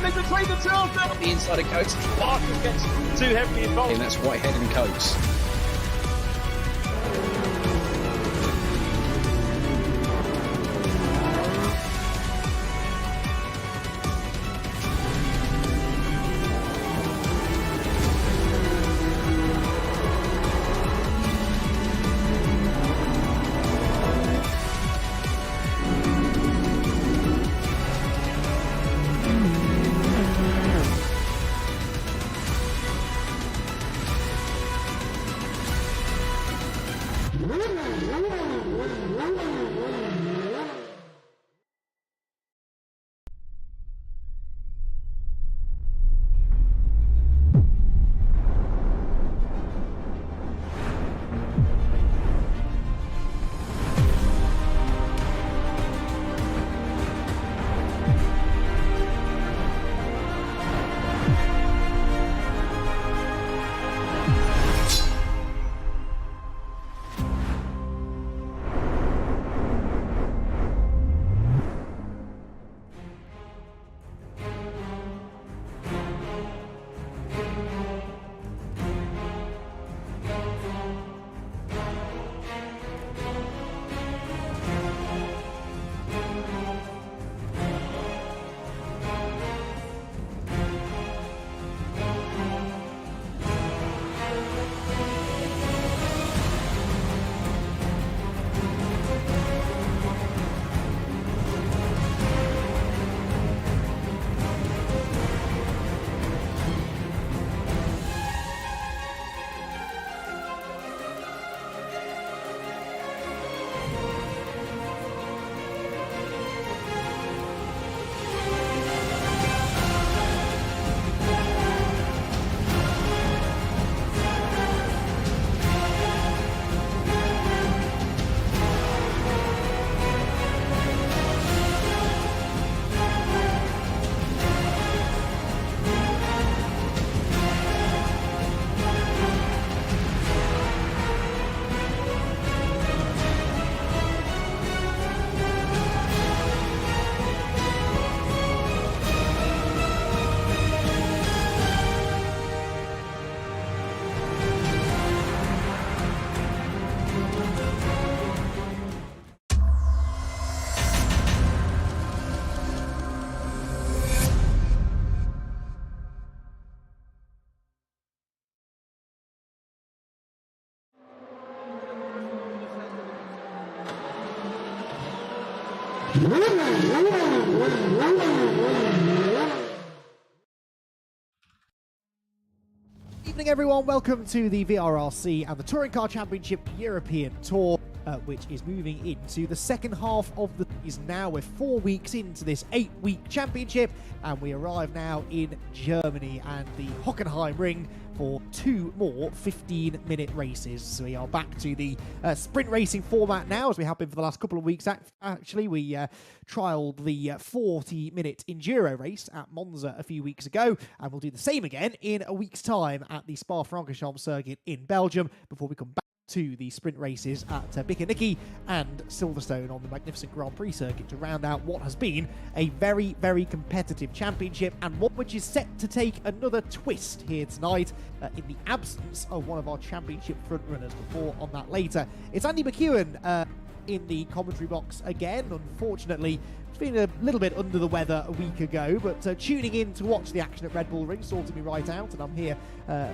Between the two of them. The inside of Coates. Barker gets too heavily involved. And that's Whitehead and Coates. Evening everyone, welcome to the VRRC and the Touring Car Championship European Tour, which is moving into the second half of the season now. We're 4 weeks into this 8-week championship and we arrive now in Germany and the Hockenheimring for 2 more 15-minute races. So we are back to the sprint racing format now, as we have been for the last couple of weeks. Actually, we trialled the 40-minute enduro race at Monza a few weeks ago, and we'll do the same again in a week's time at the Spa-Francorchamps circuit in Belgium before we come back to the sprint races at Bikaniki and Silverstone on the magnificent Grand Prix circuit to round out what has been a very, very competitive championship, and one which is set to take another twist here tonight in the absence of one of our championship frontrunners. Before on that later. It's Andy McEwan in the commentary box again. Unfortunately, feeling a little bit under the weather a week ago, but tuning in to watch the action at Red Bull Ring sorted me right out, and I'm here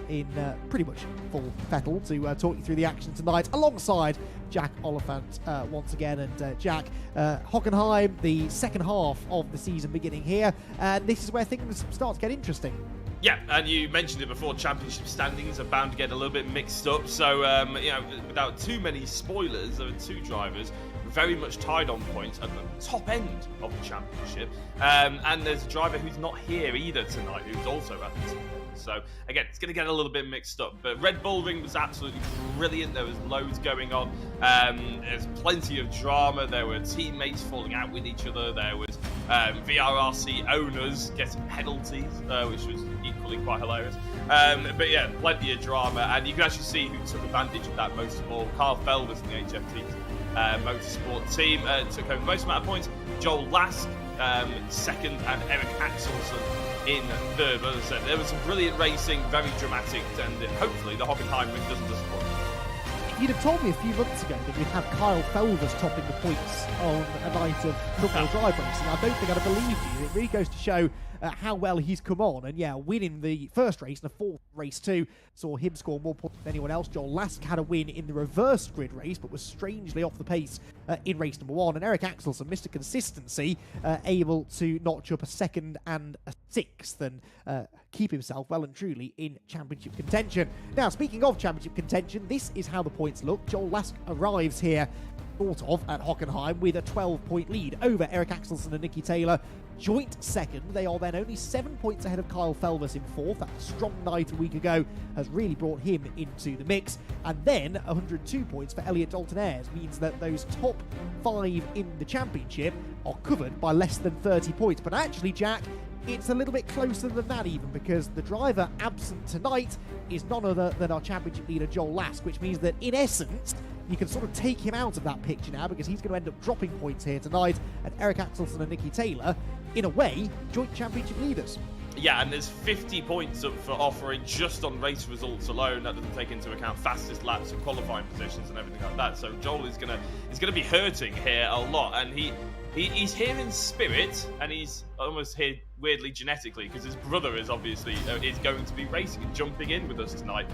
in pretty much full fettle to talk you through the action tonight alongside Jack Oliphant once again. And Jack, Hockenheim, the second half of the season beginning here, and this is where things start to get interesting. Yeah, and you mentioned it before, championship standings are bound to get a little bit mixed up, so you know, without too many spoilers, there are 2 drivers very much tied on points at the top end of the championship, and there's a driver who's not here either tonight who's also at the top end. So again, it's going to get a little bit mixed up, but Red Bull Ring was absolutely brilliant. There was loads going on. There's plenty of drama. There were teammates falling out with each other. There was VRRC owners getting penalties, which was equally quite hilarious. But yeah, plenty of drama, and you can actually see who took advantage of that most of all. Carl Felder's in the HFT motorsport team took home the most amount of points. Joel Lask second, and Eric Axelson in third. But as I said, there was some brilliant racing, very dramatic, and hopefully the Hockenheimring doesn't disappoint. You'd have told me a few months ago that we'd have Kyle Felvers topping the points on a night of football drive racing. I don't think I'd have believed you. It really goes to show how well he's come on. And yeah, winning the first race and a fourth race too saw him score more points than anyone else. Joel Lask had a win in the reverse grid race, but was strangely off the pace in race number 1. And Eric Axelson, Mr. Consistency, able to notch up a second and a sixth and keep himself well and truly in championship contention. Now, speaking of championship contention, this is how the points look. Joel Lask arrives here sort of at Hockenheim with a 12-point lead over Eric Axelson and Nicky Taylor. Joint second. They are then only 7 points ahead of Kyle Felvers in fourth. That strong night a week ago has really brought him into the mix. And then 102 points for Elliot Dalton-Ayres means that those top 5 in the championship are covered by less than 30 points. But actually, Jack, it's a little bit closer than that even, because the driver absent tonight is none other than our championship leader Joel Lask, which means that in essence you can sort of take him out of that picture now, because he's going to end up dropping points here tonight, and Eric Axelson and Nicky Taylor, in a way, joint championship leaders. Yeah, and there's 50 points up for offering just on race results alone. That doesn't take into account fastest laps and qualifying positions and everything like that. So Joel is gonna be hurting here a lot, and he's here in spirit, and he's almost here weirdly genetically, because his brother is obviously is going to be racing and jumping in with us tonight.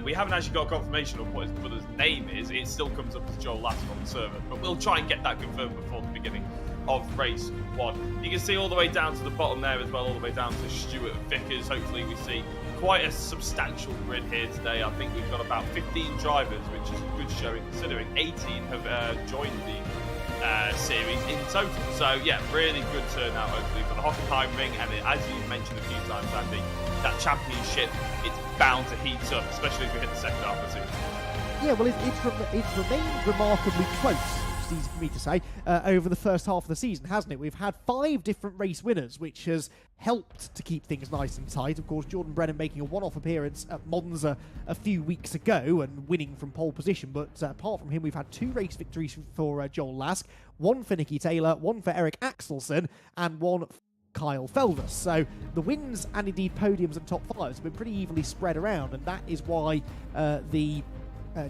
We haven't actually got confirmation of what his brother's name is. It still comes up as Joel Lask on the server, but we'll try and get that confirmed before the beginning of race 1. You can see all the way down to the bottom there as well, all the way down to Stuart Vickers. Hopefully we see quite a substantial grid here today. I think we've got about 15 drivers, which is a good showing considering 18 have joined the series in total. So yeah, really good turnout hopefully for the Hockenheimring, and as you mentioned a few times, Andy, that championship, it's bound to heat up, especially as we hit the second half of the season. Yeah, well, it's remained remarkably close, it's easy for me to say, over the first half of the season, hasn't it? We've had 5 different race winners, which has helped to keep things nice and tight. Of course, Jordan Brennan making a one-off appearance at Monza a few weeks ago and winning from pole position, but apart from him, we've had 2 race victories for Joel Lask, 1 for Nicky Taylor, 1 for Eric Axelson, and 1 for Kyle Felvers. So the wins and indeed podiums and top 5s have been pretty evenly spread around, and that is why the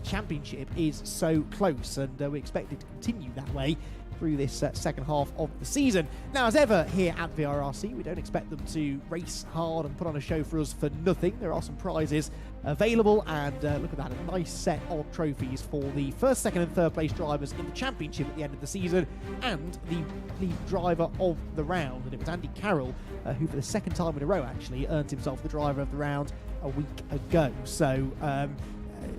championship is so close, and we expect it to continue that way through this second half of the season. Now, as ever here at VRRC, we don't expect them to race hard and put on a show for us for nothing. There are some prizes available, and look at that, a nice set of trophies for the first, second and third place drivers in the championship at the end of the season, and the driver of the round. And it was Andy Carroll who for the second time in a row actually earned himself the driver of the round a week ago. So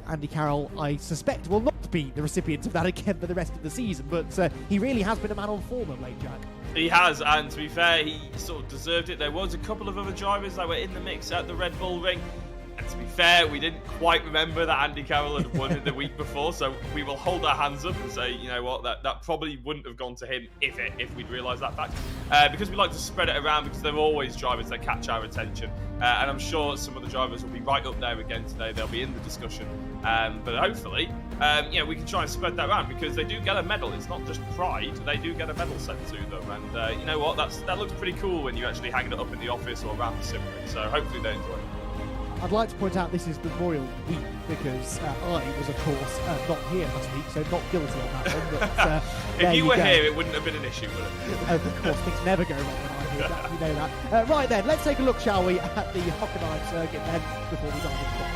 Andy Carroll, I suspect, will not be the recipient of that again for the rest of the season, but he really has been a man on form of late, Jack. He has, and to be fair, he sort of deserved it. There was a couple of other drivers that were in the mix at the Red Bull Ring, and to be fair, we didn't quite remember that Andy Carroll had won it the week before, so we will hold our hands up and say, you know what, that probably wouldn't have gone to him if we'd realised that fact. Because we like to spread it around, because there are always drivers that catch our attention, and I'm sure some of the drivers will be right up there again today. They'll be in the discussion, but hopefully, we can try and spread that around, because they do get a medal. It's not just pride; they do get a medal sent to them, and you know what? That looks pretty cool when you actually hang it up in the office or around the sim ring. So hopefully they enjoy it. I'd like to point out this is the Royal Week, because I was, of course, not here last week, so not guilty on that one. But, if you were here, it wouldn't have been an issue, would it? Of course, things never go wrong when I'm here, you know that. Right then, let's take a look, shall we, at the Hockenheim circuit then, before we dive into it.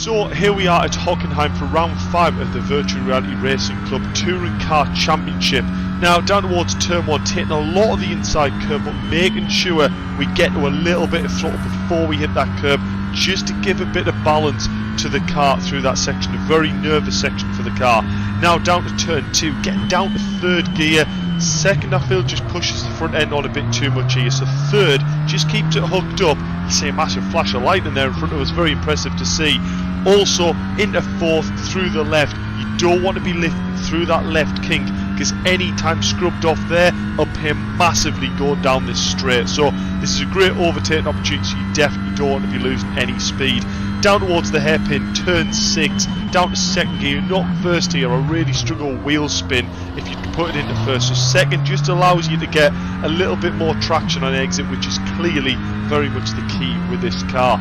So here we are at Hockenheim for round 5 of the Virtual Reality Racing Club Touring Car Championship. Now down towards turn 1, taking a lot of the inside curb, but making sure we get to a little bit of throttle before we hit that curb, just to give a bit of balance to the car through that section, a very nervous section for the car. Now down to turn 2, getting down to 3rd gear. Second, I feel, just pushes the front end on a bit too much here. So 3rd, just keeps it hooked up. You see a massive flash of lightning there in front of us, very impressive to see. Also into 4th through the left. You don't want to be lifting through that left kink, because any time scrubbed off there, up here massively going down this straight. So this is a great overtaking opportunity, so you definitely don't want to be losing any speed. Down towards the hairpin, turn 6, down to 2nd gear, not 1st here. I really struggle wheel spin if you put it into 1st. So 2nd just allows you to get a little bit more traction on exit, which is clearly very much the key with this car.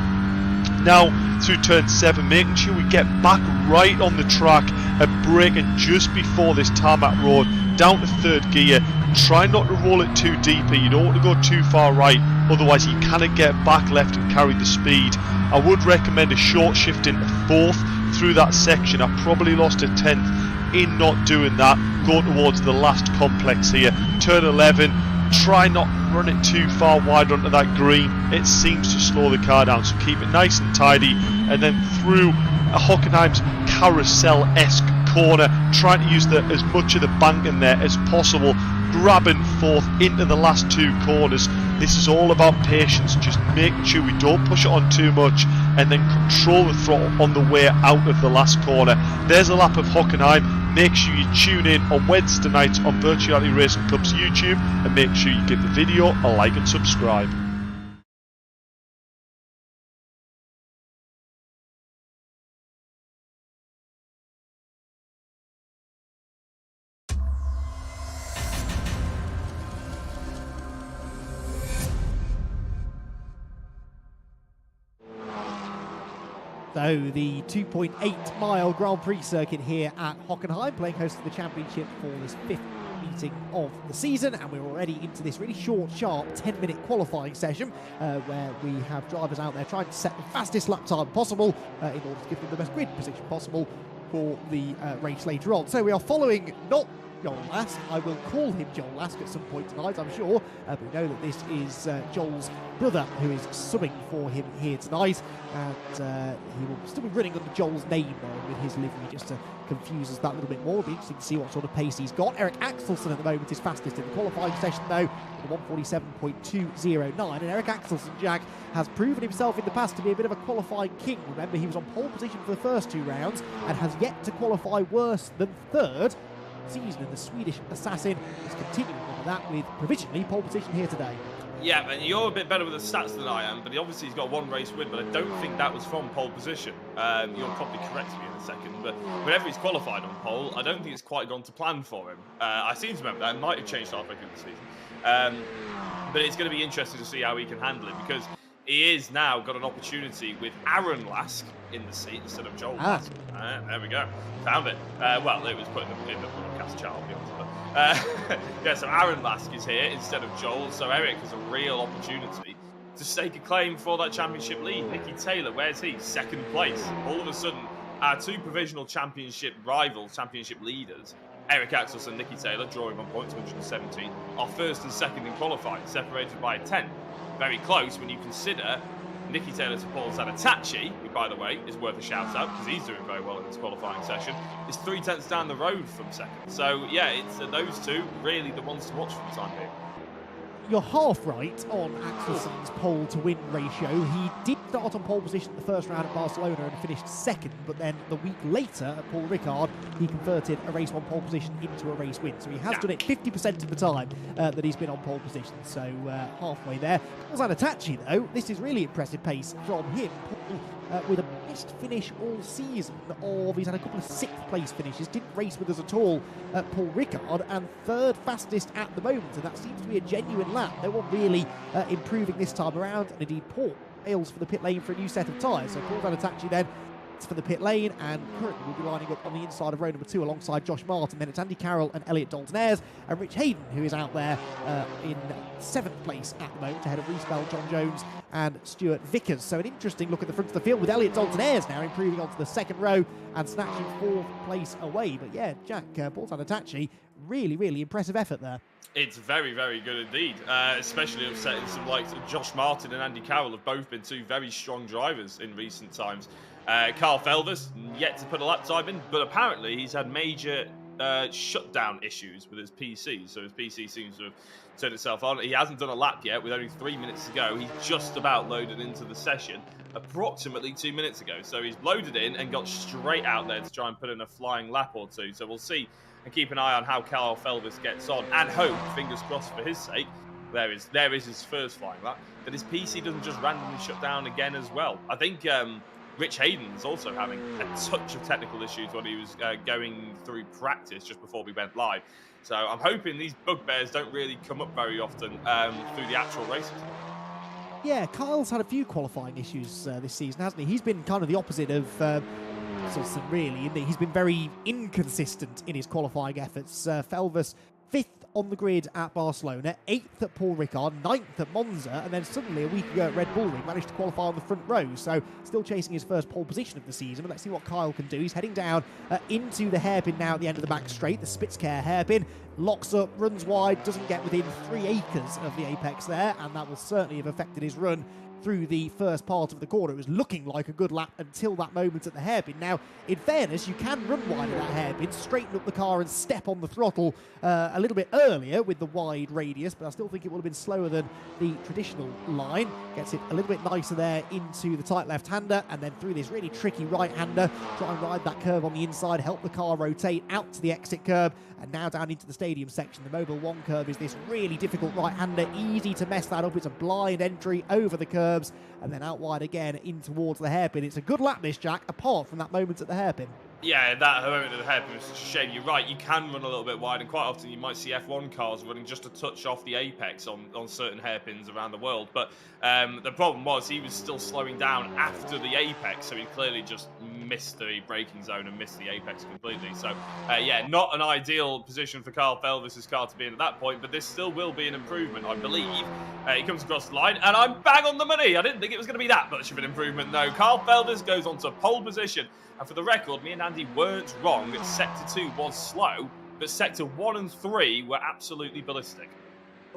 Now through turn 7, making sure we get back right on the track and braking just before this tarmac road, down to 3rd gear. Try not to roll it too deep here, you don't want to go too far right, otherwise you cannot get back left and carry the speed. I would recommend a short shift into 4th through that section. I probably lost a 10th in not doing that. Go towards the last complex here, turn 11. Try not to run it too far wide onto that green, it seems to slow the car down, so keep it nice and tidy. And then through a Hockenheim's carousel-esque corner, trying to use as much of the bank in there as possible, grabbing 4th into the last 2 corners. This is all about patience, just making sure we don't push it on too much and then control the throttle on the way out of the last corner. There's a lap of Hockenheim. Make sure you tune in on Wednesday nights on Virtual Reality Racing Club's YouTube, and make sure you give the video a like and subscribe. So the 2.8 mile Grand Prix circuit here at Hockenheim, playing host to the championship for this 5th meeting of the season, and we're already into this really short, sharp 10-minute qualifying session where we have drivers out there trying to set the fastest lap time possible in order to give them the best grid position possible for the race later on. So we are following not Joel Lask. I will call him Joel Lask at some point tonight, I'm sure, but we know that this is Joel's brother who is subbing for him here tonight, and he will still be running under Joel's name with his livery, just to confuse us that little bit more. It'll be interesting to see what sort of pace he's got. Eric Axelsen at the moment is fastest in the qualifying session though, with a 1:47.209, and Eric Axelsen, Jack, has proven himself in the past to be a bit of a qualifying king. Remember, he was on pole position for the first 2 rounds and has yet to qualify worse than 3rd season, and the Swedish assassin is continuing on that with provisionally pole position here today. Yeah, and you're a bit better with the stats than I am, but obviously he's got 1 race win, but I don't think that was from pole position. You'll probably correct me in a second, but whenever he's qualified on pole, I don't think it's quite gone to plan for him. I seem to remember that. It might have changed halfway through the season. But it's going to be interesting to see how he can handle it, because he is now got an opportunity with Aaron Lask in the seat instead of Joel Lask. There we go. Found it. Well, it was put in the broadcast chart, I'll be honest. But, yeah, so Aaron Lask is here instead of Joel. So Eric has a real opportunity to stake a claim for that championship lead. Nicky Taylor, where's he? 2nd place. All of a sudden, our 2 provisional championship rivals, championship leaders, Eric Axelsen and Nicky Taylor, drawing on points, 117, are 1st and 2nd in qualifying, separated by a 10. Very close when you consider Nicky Taylor to Paul Zanatachi, who, by the way, is worth a shout-out because he's doing very well in this qualifying session, is 3 tenths down the road from 2nd. So, yeah, it's those 2 really the ones to watch for the time being. You're half right on Axelsen's pole to win ratio. He did start on pole position in the 1st round at Barcelona and finished 2nd, but then the week later at Paul Ricard, he converted a race 1 pole position into a race win. So he has done it 50% of the time that he's been on pole position. So halfway there. Paul Zanatachi, though, this is really impressive pace from him. Paul, with a best finish all season of, he's had a couple of 6th place finishes, didn't race with us at all at Paul Ricard, and 3rd fastest at the moment, and that seems to be a genuine lap. No one really improving this time around, and indeed Paul hails for the pit lane for a new set of tyres. So Paul Zanatachi then for the pit lane, and currently will be lining up on the inside of row number 2 alongside Josh Martin. Then it's Andy Carroll and Elliot Dalton-Ayres, and Rich Hayden, who is out there in 7th place at the moment, ahead of Reece Bell, John Jones and Stuart Vickers. So an interesting look at the front of the field with Elliot Dalton-Ayres now improving onto the 2nd row and snatching 4th place away. But yeah, Jack, Boltan Hitachi, really impressive effort there. It's very, very good indeed, especially upsetting some like Josh Martin and Andy Carroll have both been 2 very strong drivers in recent times. Carl Felvis yet to put a lap time in, but apparently he's had major shutdown issues with his PC, so his PC seems to have turned itself on. He hasn't done a lap yet with only 3 minutes to go. He's just about loaded into the session approximately 2 minutes ago, so he's loaded in and got straight out there to try and put in a flying lap or 2. So we'll see and keep an eye on how Carl Felvis gets on, and hope, fingers crossed for his sake, there is his first flying lap, that his PC doesn't just randomly shut down again as well. I think Rich Hayden's also having a touch of technical issues when he was going through practice just before we went live. So I'm hoping these bugbears don't really come up very often through the actual races. Yeah, Kyle's had a few qualifying issues this season, hasn't he? He's been kind of the opposite of Sulson, really, in that he's been very inconsistent in his qualifying efforts. Felvis 5th on the grid at Barcelona, 8th at Paul Ricard, 9th at Monza, and then suddenly a week ago at Red Bull Ring managed to qualify on the front row. So still chasing his first pole position of the season, but let's see what Kyle can do. He's heading down into the hairpin now at the end of the back straight, the Spitzkare hairpin. Locks up, runs wide, doesn't get within 3 acres of the apex there, and that will certainly have affected his run through the first part of the corner. It was looking like a good lap until that moment at the hairpin. Now, in fairness, you can run wide at that hairpin, straighten up the car and step on the throttle a little bit earlier with the wide radius, but I still think it would have been slower than the traditional line. Gets it a little bit nicer there into the tight left-hander, and then through this really tricky right-hander, try and ride that curve on the inside, help the car rotate out to the exit curb, and now down into the stadium section. The Mobile 1 curve is this really difficult right-hander, easy to mess that up. It's a blind entry over the curbs, and then out wide again in towards the hairpin. It's a good lap, this, Jack, apart from that moment at the hairpin. Yeah, that moment at the hairpin was such a shame. You're right, you can run a little bit wide, and quite often you might see F1 cars running just a touch off the apex on certain hairpins around the world. But the problem was he was still slowing down after the apex, so he clearly just missed the braking zone and missed the apex completely. So, yeah, not an ideal position for Carl Felvis' car to be in at that point, but this still will be an improvement, I believe. He comes across the line, and I'm bang on the money. I didn't think it was going to be that much of an improvement, though. Carl Felvis goes on to pole position. And for the record, me and Andy weren't wrong. Sector 2 was slow, but Sector 1 and 3 were absolutely ballistic.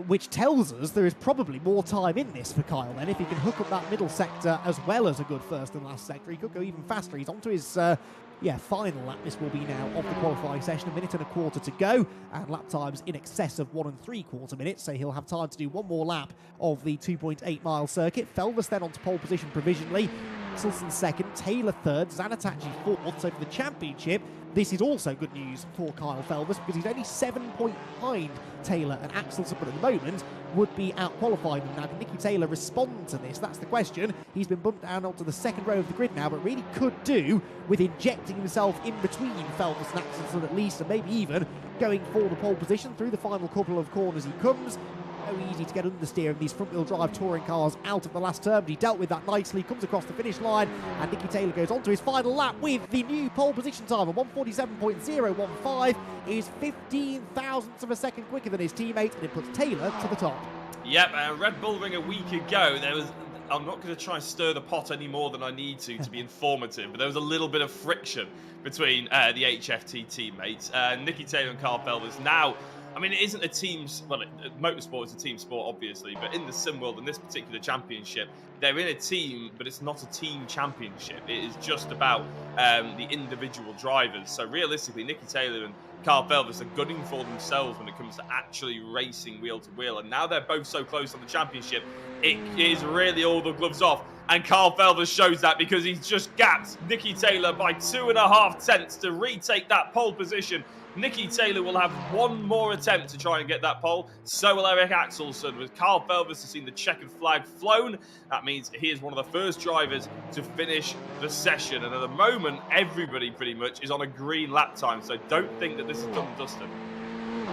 Which tells us there is probably more time in this for Kyle then. If he can hook up that middle sector as well as a good first and last sector, he could go even faster. He's onto his final lap. This will be now of the qualifying session, 1.25 minutes to go, and lap times in excess of 1 3/4 minutes, so he'll have time to do one more lap of the 2.8 mile circuit. Felvis then onto pole position provisionally, Axelsen 2nd, Taylor 3rd, Zanatachi 4th. So for the championship, this is also good news for Kyle Felvis, because he's only 7 points behind Taylor and Axelsen, but at the moment would be out-qualifying them. Now, can Nicky Taylor respond to this? That's the question. He's been bumped down onto the 2nd row of the grid now, but really could do with injecting himself in between Felvis and Axelsen at least, and maybe even going for the pole position through the final couple of corners he comes. So easy to get understeer of these front-wheel drive touring cars out of the last turn, but he dealt with that nicely, comes across the finish line, and Nicky Taylor goes on to his final lap with the new pole position time of 1:47.015. Is 15 thousandths of a second quicker than his teammate, and it puts Taylor to the top. Yep, Red Bull Ring a week ago, there was... I'm not going to try and stir the pot any more than I need to be informative, but there was a little bit of friction between the HFT teammates. Nicky Taylor and Carl Felvis now... I mean, it isn't a team's... Well, motorsport is a team sport, obviously, but in the sim world, in this particular championship, they're in a team, but it's not a team championship. It is just about the individual drivers. So realistically, Nicky Taylor and Carl Felvis are gunning for themselves when it comes to actually racing wheel to wheel. And now they're both so close on the championship, it is really all the gloves off. And Carl Felvis shows that, because he's just gapped Nicky Taylor by 2.5 tenths to retake that pole position. Nicky Taylor will have one more attempt to try and get that pole. So will Eric Axelsen. With Carl Felvis has seen the checkered flag flown, that means he is one of the first drivers to finish the session. And at the moment, everybody pretty much is on a green lap time. So don't think that this is done and dusted.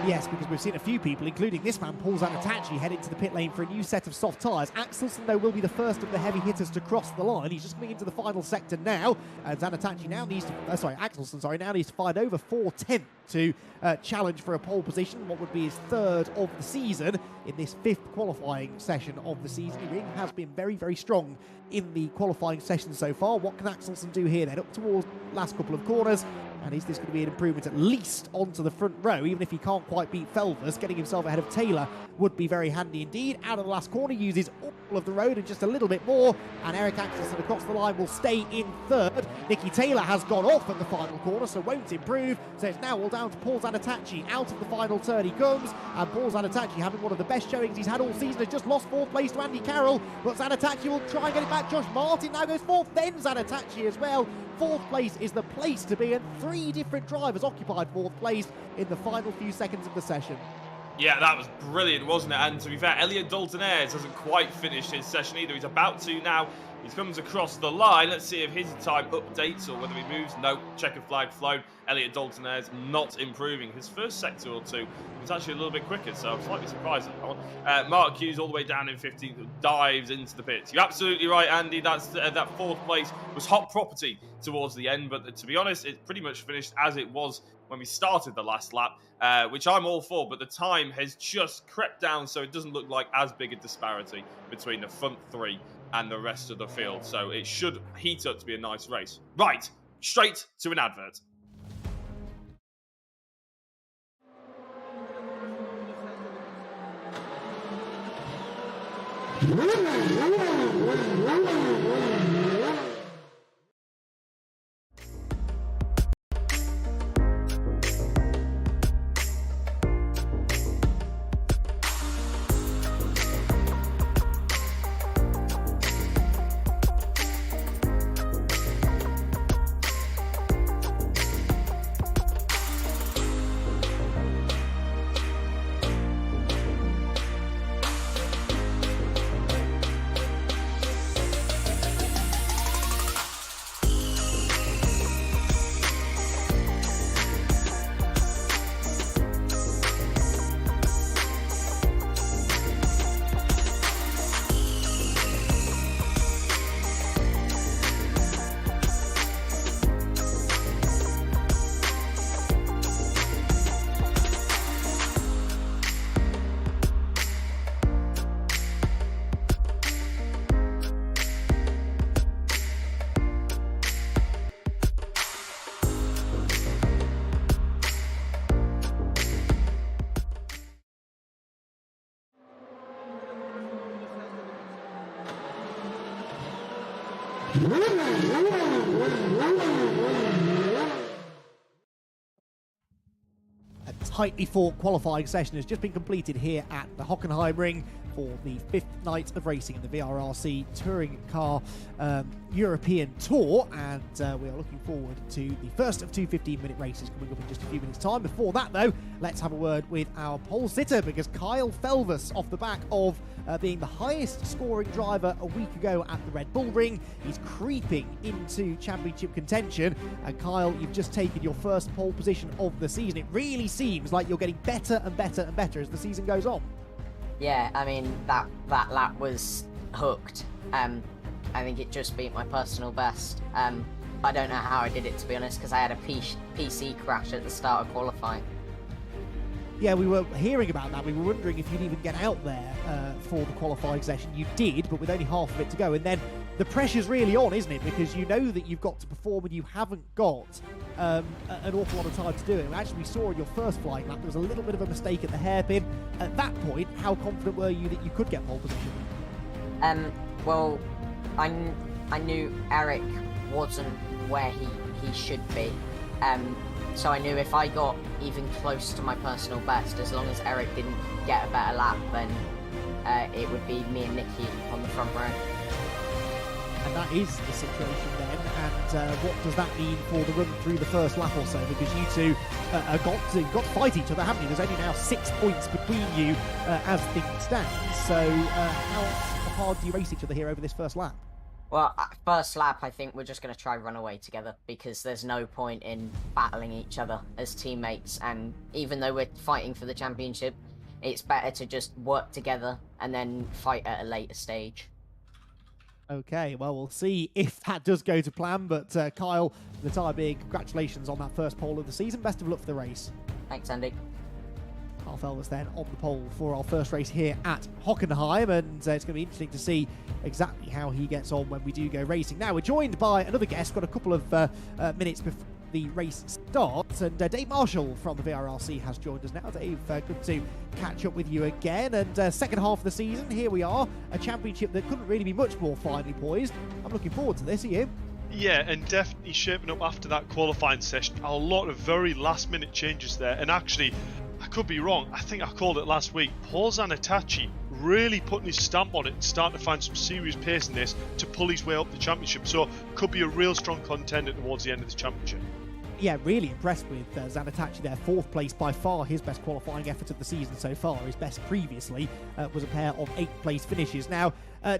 Yes, because we've seen a few people, including this man, Paul Zanatachi, head into the pit lane for a new set of soft tyres. Axelsen, though, will be the first of the heavy hitters to cross the line. He's just coming into the final sector now. And Zanatachi now needs to, Axelsen, now needs to find over 4/10 to challenge for a pole position, what would be his third of the season in this 5th qualifying session of the season. He really has been very, very strong in the qualifying session so far. What can Axelsen do here then? Up towards the last couple of corners. And is this going to be an improvement at least onto the front row? Even if he can't quite beat Felvers, getting himself ahead of Taylor would be very handy indeed. Out of the last corner, uses all of the road and just a little bit more. And Eric Axelsen across the line will stay in third. Nicky Taylor has gone off at the final corner, so won't improve. So it's now all down to Paul Zanatachi. Out of the final turn he comes. And Paul Zanatachi, having one of the best showings he's had all season, has just lost 4th place to Andy Carroll. But Zanatachi will try and get it back. Josh Martin now goes 4th, then Zanatachi as well. 4th place is the place to be, and 3 different drivers occupied 4th place in the final few seconds of the session. Yeah, that was brilliant, wasn't it? And to be fair, Elliot Dalton-Ayres hasn't quite finished his session either. He's about to now. He comes across the line. Let's see if his time updates or whether he moves. No, checker flag flown. Elliot Dalton-Ayres not improving. His first sector or two was actually a little bit quicker, so I'm slightly surprised at that one. Mark Hughes all the way down in 15th, dives into the pits. You're absolutely right, Andy. That's that 4th place was hot property towards the end, but to be honest, it pretty much finished as it was when we started the last lap, which I'm all for, but the time has just crept down, so it doesn't look like as big a disparity between the front 3 and the rest of the field, so it should heat up to be a nice race. Right, straight to an advert. A tightly fought qualifying session has just been completed here at the Hockenheimring for the 5th night of racing in the VRRC Touring Car European Tour, and we are looking forward to the first of 2 15-minute races coming up in just a few minutes' time. Before that, though, let's have a word with our pole sitter, because Kyle Felvers, off the back of being the highest scoring driver a week ago at the Red Bull Ring, he's creeping into championship contention. And Kyle, you've just taken your first pole position of the season. It really seems like you're getting better and better and better as the season goes on. Yeah, I mean, that lap was hooked. I think it just beat my personal best. I don't know how I did it, to be honest, because I had a PC crash at the start of qualifying. Yeah, we were hearing about that. We were wondering if you'd even get out there for the qualifying session. You did, but with only half of it to go. And then the pressure's really on, isn't it? Because you know that you've got to perform and you haven't got an awful lot of time to do it. Actually, we saw in your first flying lap, there was a little bit of a mistake at the hairpin. At that point, how confident were you that you could get pole position? Well, I knew Eric wasn't where he should be. So I knew if I got even close to my personal best, as long as Eric didn't get a better lap, then it would be me and Nicky on the front row. And that is the situation then. And what does that mean for the run through the first lap or so? Because you two got to fight each other, haven't you? There's only now 6 points between you as things stand. So how hard do you race each other here over this first lap? Well, first lap, I think we're just going to try run away together because there's no point in battling each other as teammates. And even though we're fighting for the championship, it's better to just work together and then fight at a later stage. Okay, well, we'll see if that does go to plan. But Kyle, for the time being, congratulations on that first pole of the season. Best of luck for the race. Thanks, Andy. Kyle Felvers then on the pole for our first race here at Hockenheim, and it's going to be interesting to see exactly how he gets on when we do go racing. Now, we're joined by another guest, got a couple of minutes before the race starts, and Dave Marshall from the VRRC has joined us now. Dave, good to catch up with you again, and second half of the season, here we are, a championship that couldn't really be much more finely poised. I'm looking forward to this, are you? Yeah, and definitely shaping up after that qualifying session. A lot of very last-minute changes there, and actually, I could be wrong, I think I called it last week, Paul Zanatachi really putting his stamp on it and starting to find some serious pace in this to pull his way up the championship, so could be a real strong contender towards the end of this championship. Yeah, really impressed with Zanatachi there. Fourth place, by far his best qualifying effort of the season so far. His best previously was a pair of 8th place finishes. Now,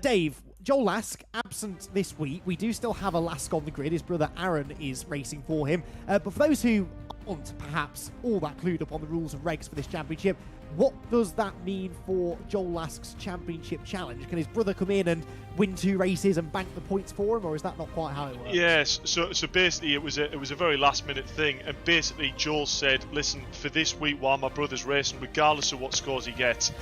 Dave, Joel Lask absent this week. We do still have a Lask on the grid. His brother Aaron is racing for him. But for those who aren't perhaps all that clued up on the rules and regs for this championship, what does that mean for Joel Lask's championship challenge? Can his brother come in and win 2 races and bank the points for him, or is that not quite how it works? Yes, so basically it was a very last minute thing, and basically Joel said, listen, for this week while my brother's racing, regardless of what scores he gets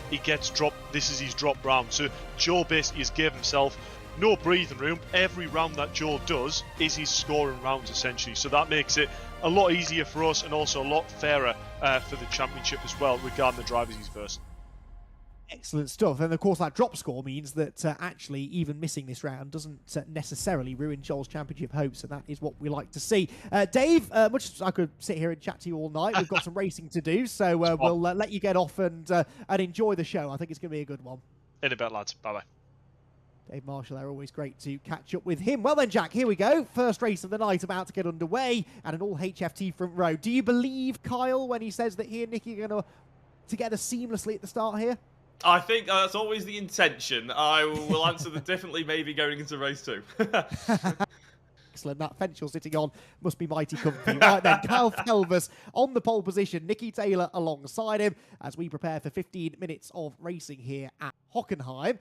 dropped. This is his drop round. So Joel basically has gave himself no breathing room. Every round that Joel does is his scoring rounds essentially, so that makes it a lot easier for us and also a lot fairer for the championship as well, regarding the drivers he's versed. Excellent stuff. And of course that drop score means that actually even missing this round doesn't necessarily ruin Joel's championship hopes, and that is what we like to see. Dave, much as I could sit here and chat to you all night, we've got some racing to do, so we'll let you get off and enjoy the show. I think it's going to be a good one. In a bit, lads. Bye-bye. Dave Marshall there, always great to catch up with him. Well then, Jack, here we go. First race of the night about to get underway, and an all HFT front row. Do you believe Kyle when he says that he and Nicky are going to together seamlessly at the start here? I think that's always the intention. I will answer the differently, maybe going into race 2. Excellent. That fence you're sitting on must be mighty comfy. Right then, Kyle Felvers on the pole position, Nicky Taylor alongside him as we prepare for 15 minutes of racing here at Hockenheim,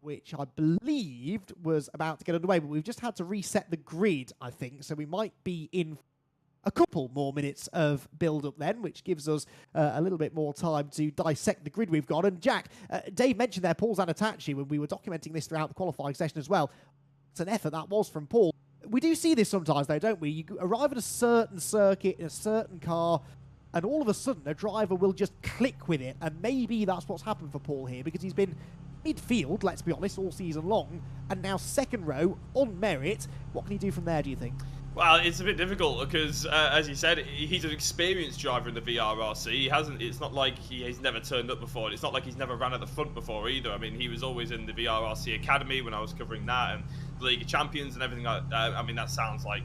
which I believed was about to get underway, but we've just had to reset the grid, I think, so we might be in a couple more minutes of build-up then, which gives us a little bit more time to dissect the grid we've got. And Jack, Dave mentioned there Paul Zanatachi when we were documenting this throughout the qualifying session as well. It's an effort that was from Paul. We do see this sometimes though, don't we? You arrive at a certain circuit in a certain car, and all of a sudden a driver will just click with it, and maybe that's what's happened for Paul here, because he's been midfield, let's be honest, all season long, and now second row on merit. What can he do from there, do you think? Well, it's a bit difficult because, as you said, he's an experienced driver in the VRRC. He hasn't. It's not like he's never turned up before. And it's not like he's never ran at the front before either. I mean, he was always in the VRRC Academy when I was covering that, and the League of Champions and everything like that. I mean, that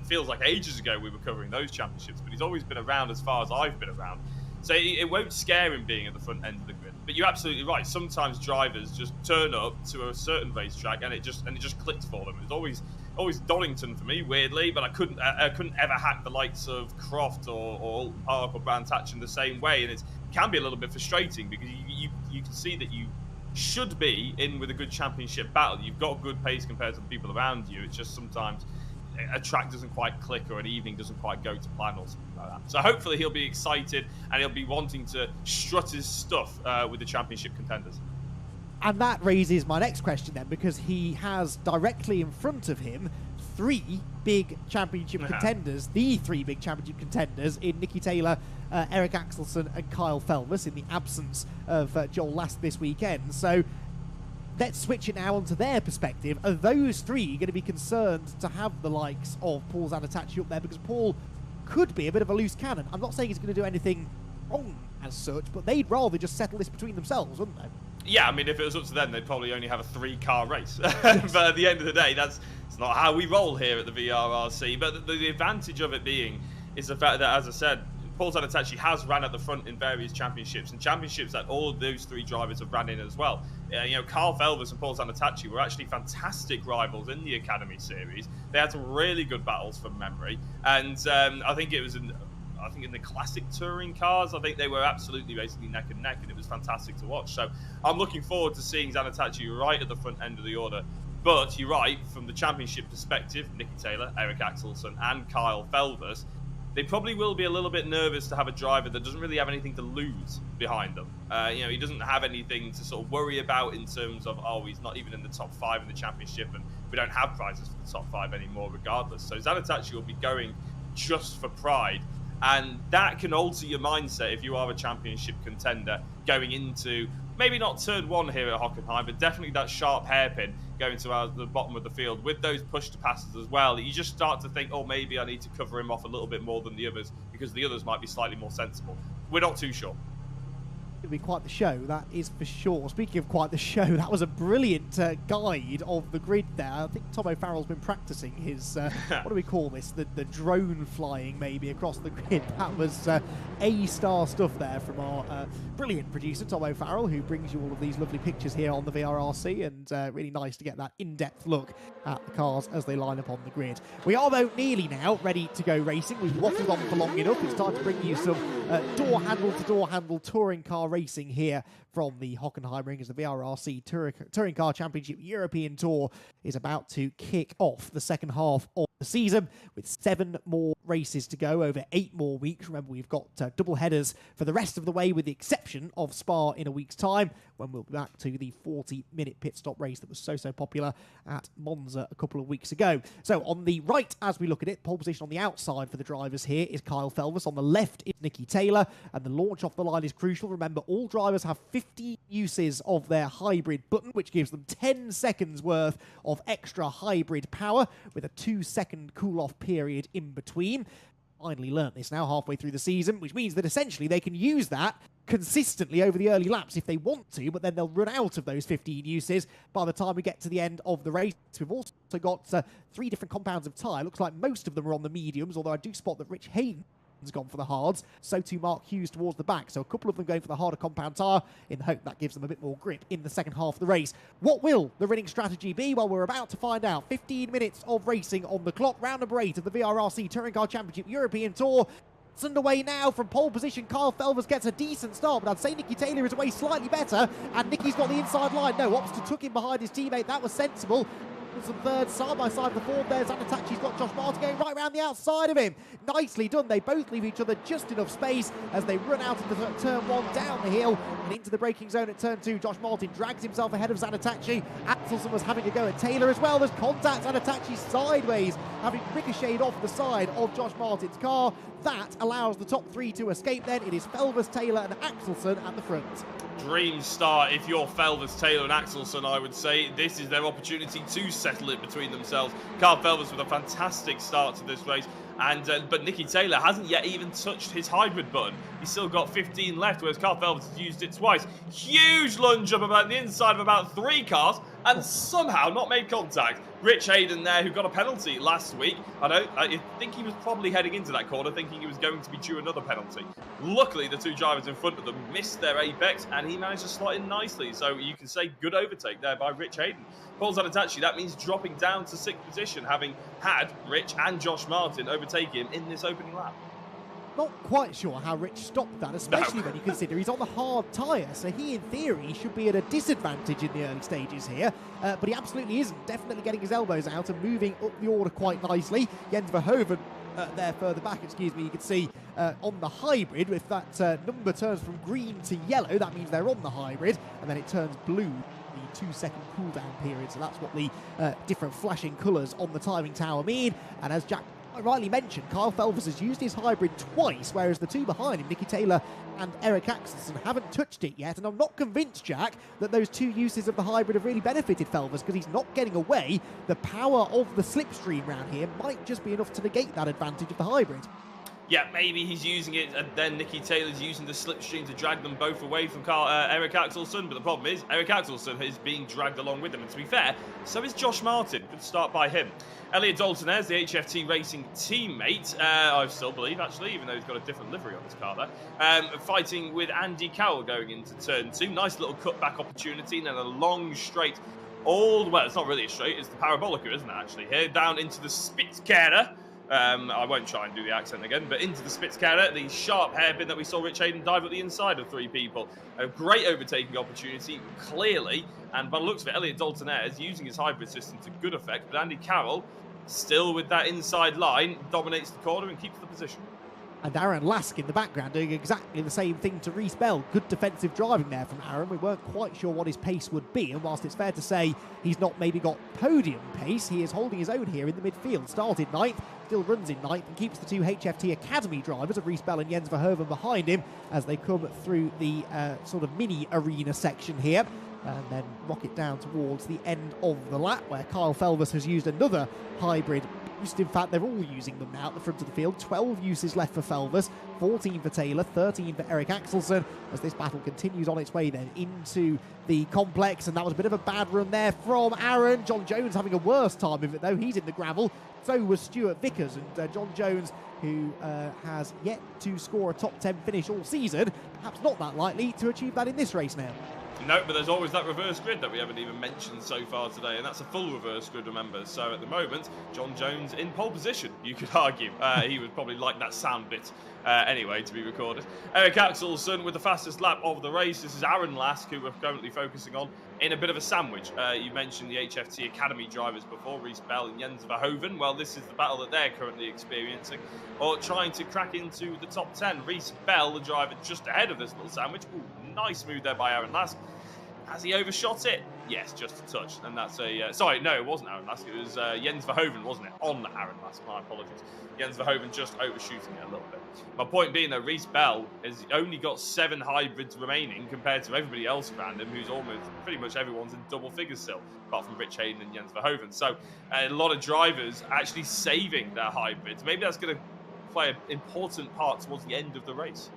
feels like ages ago we were covering those championships. But he's always been around as far as I've been around. So it won't scare him being at the front end of the grid. But you're absolutely right. Sometimes drivers just turn up to a certain racetrack and it just clicks for them. It's always Donington for me, weirdly, but I couldn't ever hack the likes of Croft or Alton Park or Brands Hatch in the same way, and it can be a little bit frustrating because you can see that you should be in with a good championship battle. You've got good pace compared to the people around you. It's just sometimes a track doesn't quite click or an evening doesn't quite go to plan or something like that. So hopefully he'll be excited and he'll be wanting to strut his stuff with the championship contenders. And that raises my next question then, because he has directly in front of him 3 big championship contenders, the 3 big championship contenders in Nicky Taylor, Eric Axelson and Kyle Felvers, in the absence of Joel Lask this weekend. So let's switch it now onto their perspective. Are those 3 going to be concerned to have the likes of Paul Zanatachi up there? Because Paul could be a bit of a loose cannon. I'm not saying he's going to do anything wrong as such, but they'd rather just settle this between themselves, wouldn't they? Yeah, I mean, if it was up to them, they'd probably only have a 3-car race. But at the end of the day, it's not how we roll here at the VRRC. But the advantage of it being is the fact that, as I said, Paul Zanatachi has ran at the front in various championships, and championships that all of those three drivers have ran in as well. You know, Carl Felvers and Paul Zanatachi were actually fantastic rivals in the Academy Series. They had some really good battles from memory, and I think it was in the classic touring cars, I think they were absolutely basically neck and neck, and it was fantastic to watch. So I'm looking forward to seeing Zanatachi right at the front end of the order. But you're right, from the championship perspective, Nicky Taylor, Eric Axelsson, and Kyle Felvers, they probably will be a little bit nervous to have a driver that doesn't really have anything to lose behind them. You know, he doesn't have anything to sort of worry about in terms of, oh, he's not even in the top 5 in the championship, and we don't have prizes for the top 5 anymore regardless. So Zanatachi will be going just for pride. And that can alter your mindset if you are a championship contender going into, maybe not turn 1 here at Hockenheim, but definitely that sharp hairpin going to the bottom of the field with those push-to-passes as well. You just start to think, oh, maybe I need to cover him off a little bit more than the others because the others might be slightly more sensible. We're not too sure. It'll be quite the show, that is for sure. Speaking of quite the show, that was a brilliant guide of the grid there. I think Tom O'Farrell's been practicing his, what do we call this, the drone flying maybe across the grid. That was A-star stuff there from our brilliant producer, Tom O'Farrell, who brings you all of these lovely pictures here on the VRRC, and really nice to get that in-depth look at the cars as they line up on the grid. We are, though, nearly now ready to go racing. We've waffled on for long enough. It's time to bring you some door-handle-to-door handle touring car racing here from the Hockenheimring as the VRRC Touring Car Championship European Tour is about to kick off the second half of the season with 7 more races to go over 8 more weeks. Remember, we've got double headers for the rest of the way with the exception of Spa in a week's time when we'll be back to the 40-minute pit stop race that was so popular at Monza a couple of weeks ago. So on the right, as we look at it, pole position on the outside for the drivers here is Kyle Felvers. On the left is Nicky Taylor, and the launch off the line is crucial. Remember, all drivers have 50 uses of their hybrid button, which gives them 10 seconds worth of extra hybrid power with a 2-second cool-off period in between. Finally learnt this now halfway through the season, which means that essentially they can use that consistently over the early laps if they want to, but then they'll run out of those 15 uses by the time we get to the end of the race. We've also got 3 different compounds of tyre. Looks like most of them are on the mediums, although I do spot that Rich Hayden has gone for the hards. So too Mark Hughes towards the back. So a couple of them going for the harder compound tyre in the hope that gives them a bit more grip in the second half of the race. What will the winning strategy be? Well, we're about to find out. 15 minutes of racing on the clock. Round number 8 of the VRRC Touring Car Championship European Tour. It's underway now from pole position. Kyle Felvers gets a decent start, but I'd say Nicky Taylor is away slightly better, and Nicky's got the inside line. No, Opster took him behind his teammate. That was sensible. Some third side by side the fourth there. Zanatachi's got Josh Martin going right around the outside of him. Nicely done. They both leave each other just enough space as they run out of the turn 1 down the hill and into the braking zone at turn 2. Josh Martin drags himself ahead of Zanatachi. Axelsson was having a go at Taylor as well. There's contact. Zanatachi sideways, having ricocheted off the side of Josh Martin's car. That allows the top 3 to escape then. It is Felvers, Taylor and Axelsson at the front. Dream start if you're Felvers, Taylor and Axelsson, I would say. This is their opportunity to settle it between themselves. Carl Felvers with a fantastic start to this race. But Nicky Taylor hasn't yet even touched his hybrid button. He's still got 15 left, whereas Carl Felvers has used it twice. Huge lunge up about the inside of about 3 cars and somehow not made contact. Rich Hayden there, who got a penalty last week. I think he was probably heading into that corner thinking he was going to be due another penalty. Luckily, the 2 drivers in front of them missed their apex and he managed to slot in nicely. So you can say good overtake there by Rich Hayden. Paul Zanatachi, that means dropping down to 6th position, having had Rich and Josh Martin overtake him in this opening lap. Not quite sure how Rich stopped that, especially when you consider he's on the hard tyre, so he, in theory, should be at a disadvantage in the early stages here, but he absolutely isn't. Definitely getting his elbows out and moving up the order quite nicely. Jens Verhoeven there further back, you can see on the hybrid, if that number turns from green to yellow, that means they're on the hybrid, and then it turns blue. The 2-second cooldown period, so that's what the different flashing colours on the timing tower mean. And as Jack rightly mentioned, Kyle Felvers has used his hybrid twice, whereas the 2 behind him, Nicky Taylor and Eric Axelsson, haven't touched it yet. And I'm not convinced, Jack, that those 2 uses of the hybrid have really benefited Felvers, because he's not getting away. The power of the slipstream round here might just be enough to negate that advantage of the hybrid. Yeah, maybe he's using it, and then Nicky Taylor's using the slipstream to drag them both away from Eric Axelsson. But the problem is, Eric Axelsson is being dragged along with them. And to be fair, so is Josh Martin. Good start by him. Elliot Daltonez, the HFT Racing teammate, I still believe, actually, even though he's got a different livery on his car there, fighting with Andy Carroll going into turn 2. Nice little cutback opportunity, and then a long straight. Well, it's not really a straight, it's the Parabolica, isn't it, actually? Here, down into the Spitzkehre. I won't try and do the accent again, but into the Spitzkehre, the sharp hairpin that we saw Rich Hayden dive at the inside of 3 people. A great overtaking opportunity, clearly, and by the looks of it, Elliot Daltonez using his hybrid system to good effect, but Andy Carroll, still with that inside line, dominates the corner and keeps the position. And Aaron Lask in the background doing exactly the same thing to Reece Bell. Good defensive driving there from Aaron. We weren't quite sure what his pace would be, and whilst it's fair to say he's not maybe got podium pace, he is holding his own here in the midfield. Started 9th, still runs in 9th, and keeps the 2 HFT Academy drivers of Reece Bell and Jens Verhoeven behind him as they come through the sort of mini arena section here. And then rocket down towards the end of the lap, where Kyle Felvers has used another hybrid boost. In fact, they're all using them now at the front of the field. 12 uses left for Felvers, 14 for Taylor, 13 for Eric Axelsson, as this battle continues on its way then into the complex. And that was a bit of a bad run there from Aaron. John Jones having a worse time of it, though. He's in the gravel. So was Stuart Vickers, and John Jones, who has yet to score a top 10 finish all season, perhaps not that likely to achieve that in this race now. No, but there's always that reverse grid that we haven't even mentioned so far today, and that's a full reverse grid, remember. So at the moment, John Jones in pole position, you could argue. He would probably like that sound bit anyway to be recorded. Eric Axelsson with the fastest lap of the race. This is Aaron Lask, who we're currently focusing on, in a bit of a sandwich. You mentioned the HFT Academy drivers before, Reece Bell and Jens Verhoeven. Well, this is the battle that they're currently experiencing, or trying to crack into the top 10. Reece Bell, the driver just ahead of this little sandwich. Ooh, nice move there by Aaron Lask. Has he overshot it? Yes, just a touch. And that's a... sorry, no, it wasn't Aaron Lask. It was Jens Verhoeven, wasn't it? On Aaron Lask. My apologies. Jens Verhoeven just overshooting it a little bit. My point being, though, Reece Bell has only got 7 hybrids remaining compared to everybody else around him, who's almost... pretty much everyone's in double figures still, apart from Rich Hayden and Jens Verhoeven. So a lot of drivers actually saving their hybrids. Maybe that's going to play an important part towards the end of the race.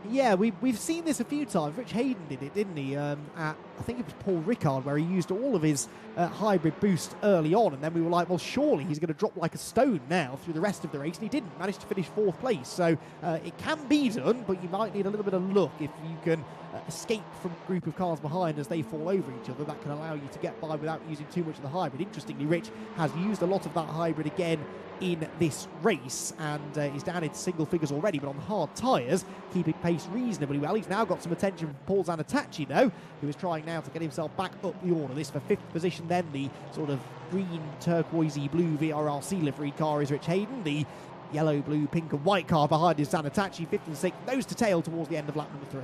Yeah, we've seen this a few times. Rich Hayden did it, didn't he? At, I think it was Paul Ricard, where he used all of his hybrid boost early on, and then we were like, well, surely he's going to drop like a stone now through the rest of the race, and he didn't. Manage to finish 4th place. So it can be done, but you might need a little bit of luck if you can escape from a group of cars behind as they fall over each other. That can allow you to get by without using too much of the hybrid. Interestingly, Rich has used a lot of that hybrid again in this race, and he's down into single figures already, but on hard tyres, keeping pace reasonably well. He's now got some attention from Paul Zanatachi, though, who is trying now to get himself back up the order. This for 5th position then. The sort of green, turquoisey blue VRRC livery car is Rich Hayden. The yellow, blue, pink and white car behind is Zanatachi, 5th and 6th, nose to tail towards the end of lap number 3.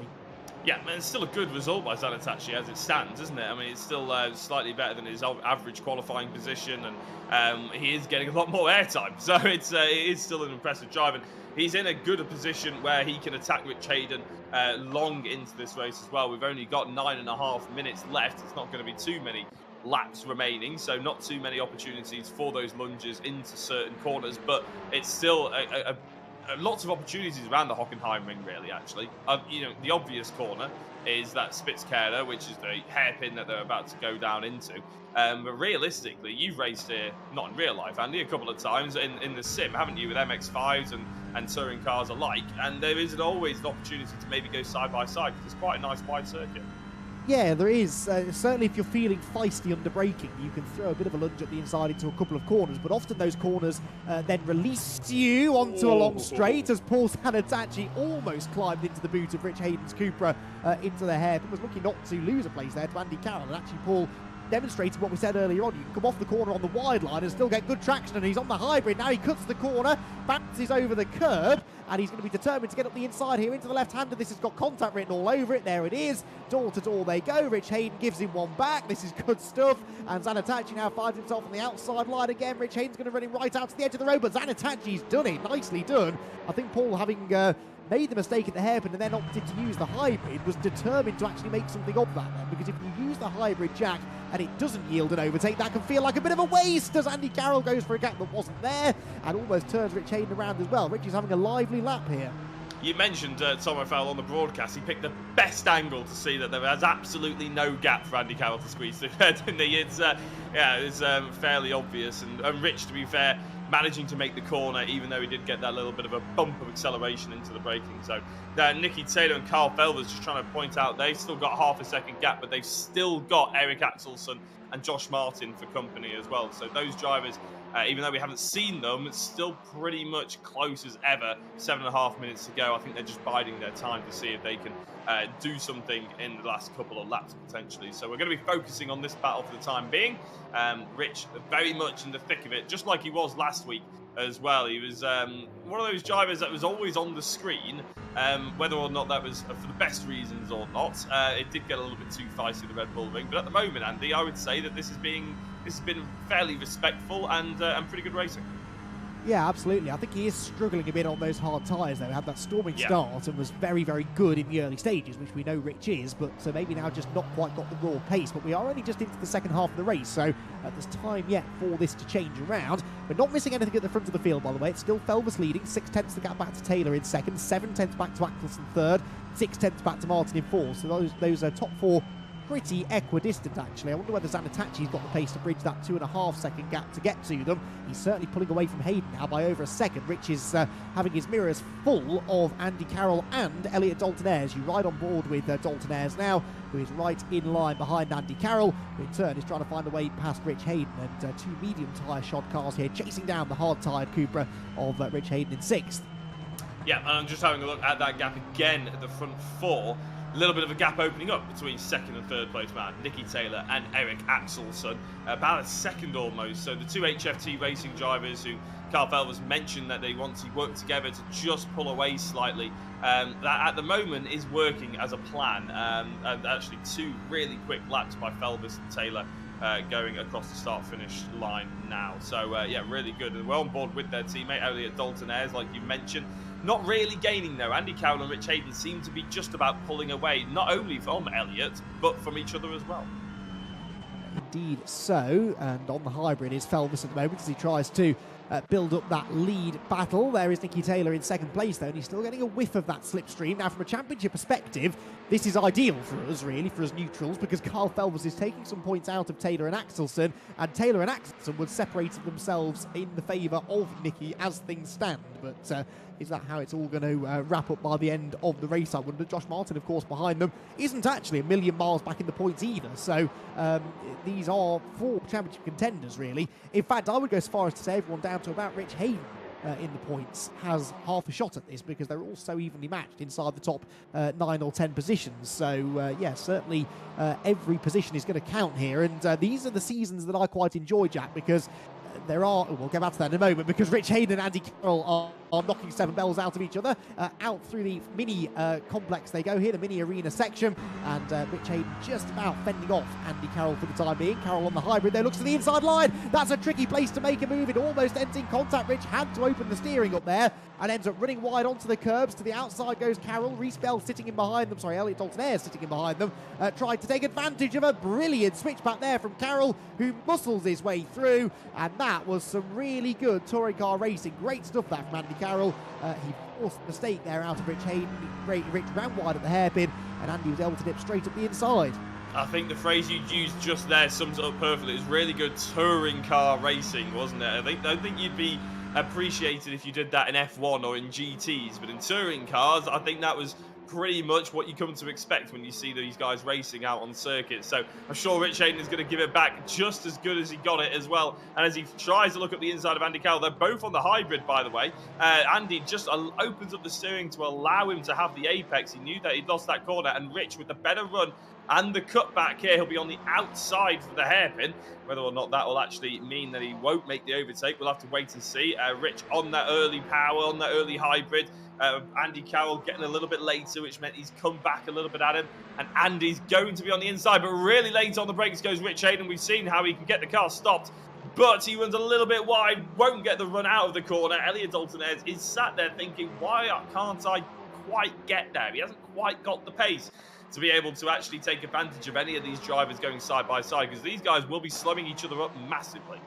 Yeah, man, it's still a good result by Zanatachi as it stands, isn't it? I mean, it's still slightly better than his average qualifying position, and he is getting a lot more airtime. So it is still an impressive drive, and he's in a good position where he can attack Rich Hayden long into this race as well. We've only got 9.5 minutes left. It's not going to be too many laps remaining, so not too many opportunities for those lunges into certain corners, but it's still lots of opportunities around the Hockenheimring, really, actually. You know, the obvious corner is that Spitzkehre, which is the hairpin that they're about to go down into. But realistically, you've raced here, not in real life, Andy, a couple of times in the sim, haven't you, with MX-5s and touring cars alike? And there isn't always an opportunity to maybe go side by side, because it's quite a nice wide circuit. Yeah, there is. Certainly if you're feeling feisty under braking, you can throw a bit of a lunge at the inside into a couple of corners, but often those corners then release you onto a long straight, as Paul Zanatachi almost climbed into the boot of Rich Hayden's Cupra into the hairpin. Was lucky not to lose a place there to Andy Carroll, and actually Paul demonstrated what we said earlier on. You can come off the corner on the wide line and still get good traction, and he's on the hybrid now. He cuts the corner, bounces over the curb, and he's going to be determined to get up the inside here into the left-hander. This has got contact written all over it. There it is. Door to door they go. Rich Hayden gives him one back. This is good stuff. And Zanatachi now finds himself on the outside line again. Rich Hayden's going to run him right out to the edge of the road, but Zanatachi's done it. Nicely done. I think Paul, having made the mistake at the hairpin and then opted to use the hybrid, was determined to actually make something of that then, because if you use the hybrid jack and it doesn't yield an overtake, that can feel like a bit of a waste, as Andy Carroll goes for a gap that wasn't there and almost turns Rich Hayden around as well. Rich is having a lively lovely lap here. You mentioned Tom O'Farrell on the broadcast. He picked the best angle to see that there was absolutely no gap for Andy Carroll to squeeze through, didn't he? It's fairly obvious. And Rich, to be fair, managing to make the corner, even though he did get that little bit of a bump of acceleration into the braking zone. Nicky Taylor and Carl Felvers just trying to point out they've still got half a second gap, but they've still got Eric Axelsson and Josh Martin for company as well. So those drivers, even though we haven't seen them, it's still pretty much close as ever. 7.5 minutes to go. I think they're just biding their time to see if they can do something in the last couple of laps potentially. So we're going to be focusing on this battle for the time being. Rich very much in the thick of it, just like he was last week as well. He was one of those drivers that was always on the screen, whether or not that was for the best reasons or not. It did get a little bit too feisty, the Red Bull Ring, but at the moment, Andy, I would say that this has been fairly respectful and pretty good racing. Yeah, absolutely. I think he is struggling a bit on those hard tyres, though. He had that storming start and was very, very good in the early stages, which we know Rich is, but maybe now just not quite got the raw pace. But we are only just into the second half of the race, so there's time yet for this to change around. We're not missing anything at the front of the field, by the way. It's still Felvers leading, 6/10 the gap back to Taylor in second, 7/10 back to Axelsson third, 6/10 back to Martin in fourth. So those are top four pretty equidistant, actually. I wonder whether Zanatachi's got the pace to bridge that 2.5 second gap to get to them. He's certainly pulling away from Hayden now by over a second. Rich is having his mirrors full of Andy Carroll and Elliot Dalton-Ayres. You ride on board with Dalton-Ayres now, who is right in line behind Andy Carroll, who in turn is trying to find a way past Rich Hayden, and two medium tyre shod cars here chasing down the hard tyred Cupra of Rich Hayden in sixth. Yeah, and I'm just having a look at that gap again at the front four. A little bit of a gap opening up between second and third place man, Nicky Taylor and Eric Axelsson. About a second almost. So the two HFT racing drivers who Carl Felvers mentioned that they want to work together to just pull away slightly. That at the moment is working as a plan. And actually two really quick laps by Felvers and Taylor going across the start-finish line now. So yeah, really good. And we're on board with their teammate, Elliot Dalton-Ayres, like you mentioned. Not really gaining though. Andy Carroll and Rich Hayden seem to be just about pulling away, not only from Elliot, but from each other as well. Indeed so, and on the hybrid is Felvers at the moment as he tries to build up that lead battle. There is Nicky Taylor in second place though, and he's still getting a whiff of that slipstream. Now from a championship perspective, this is ideal for us really, for us neutrals, because Carl Felvers is taking some points out of Taylor and Axelsson, and Taylor and Axelsson would separate themselves in the favour of Nicky as things stand. But is that how it's all going to wrap up by the end of the race, I wonder? Josh Martin, of course, behind them, isn't actually a million miles back in the points either. So these are four championship contenders, really. In fact, I would go as far as to say everyone down to about Rich Hayden in the points has half a shot at this, because they're all so evenly matched inside the top 9 or 10 positions. So yeah, certainly every position is going to count here, and these are the seasons that I quite enjoy, Jack, because there are, we'll get back to that in a moment, because Rich Hayden and Andy Carroll are knocking seven bells out of each other. Out through the mini complex they go here, the mini arena section, and Rich Hayden just about fending off Andy Carroll for the time being. Carroll on the hybrid there, looks to the inside line. That's a tricky place to make a move. It almost ends in contact. Rich had to open the steering up there and ends up running wide onto the curbs. To the outside goes Carroll. Reese Bell sitting in behind them. Sorry, Elliot Dalton-Ayres sitting in behind them. Tried to take advantage of a brilliant switchback there from Carroll, who muscles his way through, and that was some really good touring car racing. Great stuff that from Andy Carroll. He forced a mistake there out of Rich Hayden. Rich ran wide at the hairpin, and Andy was able to dip straight up the inside. I think the phrase you used just there sums it up perfectly. It was really good touring car racing, wasn't it? I don't think you'd be appreciated if you did that in F1 or in GTs, but in touring cars, I think that was pretty much what you come to expect when you see these guys racing out on circuit. So I'm sure Rich Hayden is going to give it back just as good as he got it as well. And as he tries to look at the inside of Andy Carroll, they're both on the hybrid, by the way. Andy just opens up the steering to allow him to have the apex. He knew that he'd lost that corner, and Rich, with the better run and the cutback here, he'll be on the outside for the hairpin. Whether or not that will actually mean that he won't make the overtake, we'll have to wait and see. Rich on that early power, on that early hybrid. Andy Carroll getting a little bit later, which meant he's come back a little bit at him. And Andy's going to be on the inside, but really late on the brakes goes Rich Hayden. We've seen how he can get the car stopped, but he runs a little bit wide, won't get the run out of the corner. Elliot Dalton-Ayres is sat there thinking, why can't I quite get there? He hasn't quite got the pace to be able to actually take advantage of any of these drivers going side by side, because these guys will be slumming each other up massively.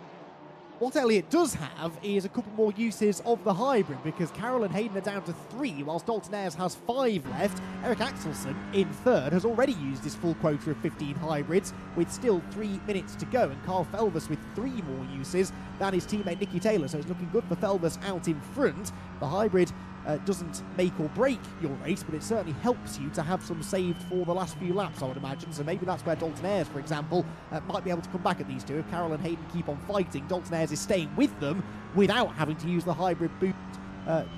What Elliott does have is a couple more uses of the hybrid, because Carroll and Hayden are down to 3, whilst Dalton Ayres has 5 left. Eric Axelsen, in third, has already used his full quota of 15 hybrids, with still 3 minutes to go, and Carl Felvis with 3 more uses than his teammate Nicky Taylor, so it's looking good for Felvis out in front. The hybrid doesn't make or break your race, but it certainly helps you to have some saved for the last few laps, I would imagine. So maybe that's where Dalton Ayres, for example, might be able to come back at these two. If Carroll and Hayden keep on fighting, Dalton Ayres is staying with them without having to use the hybrid boot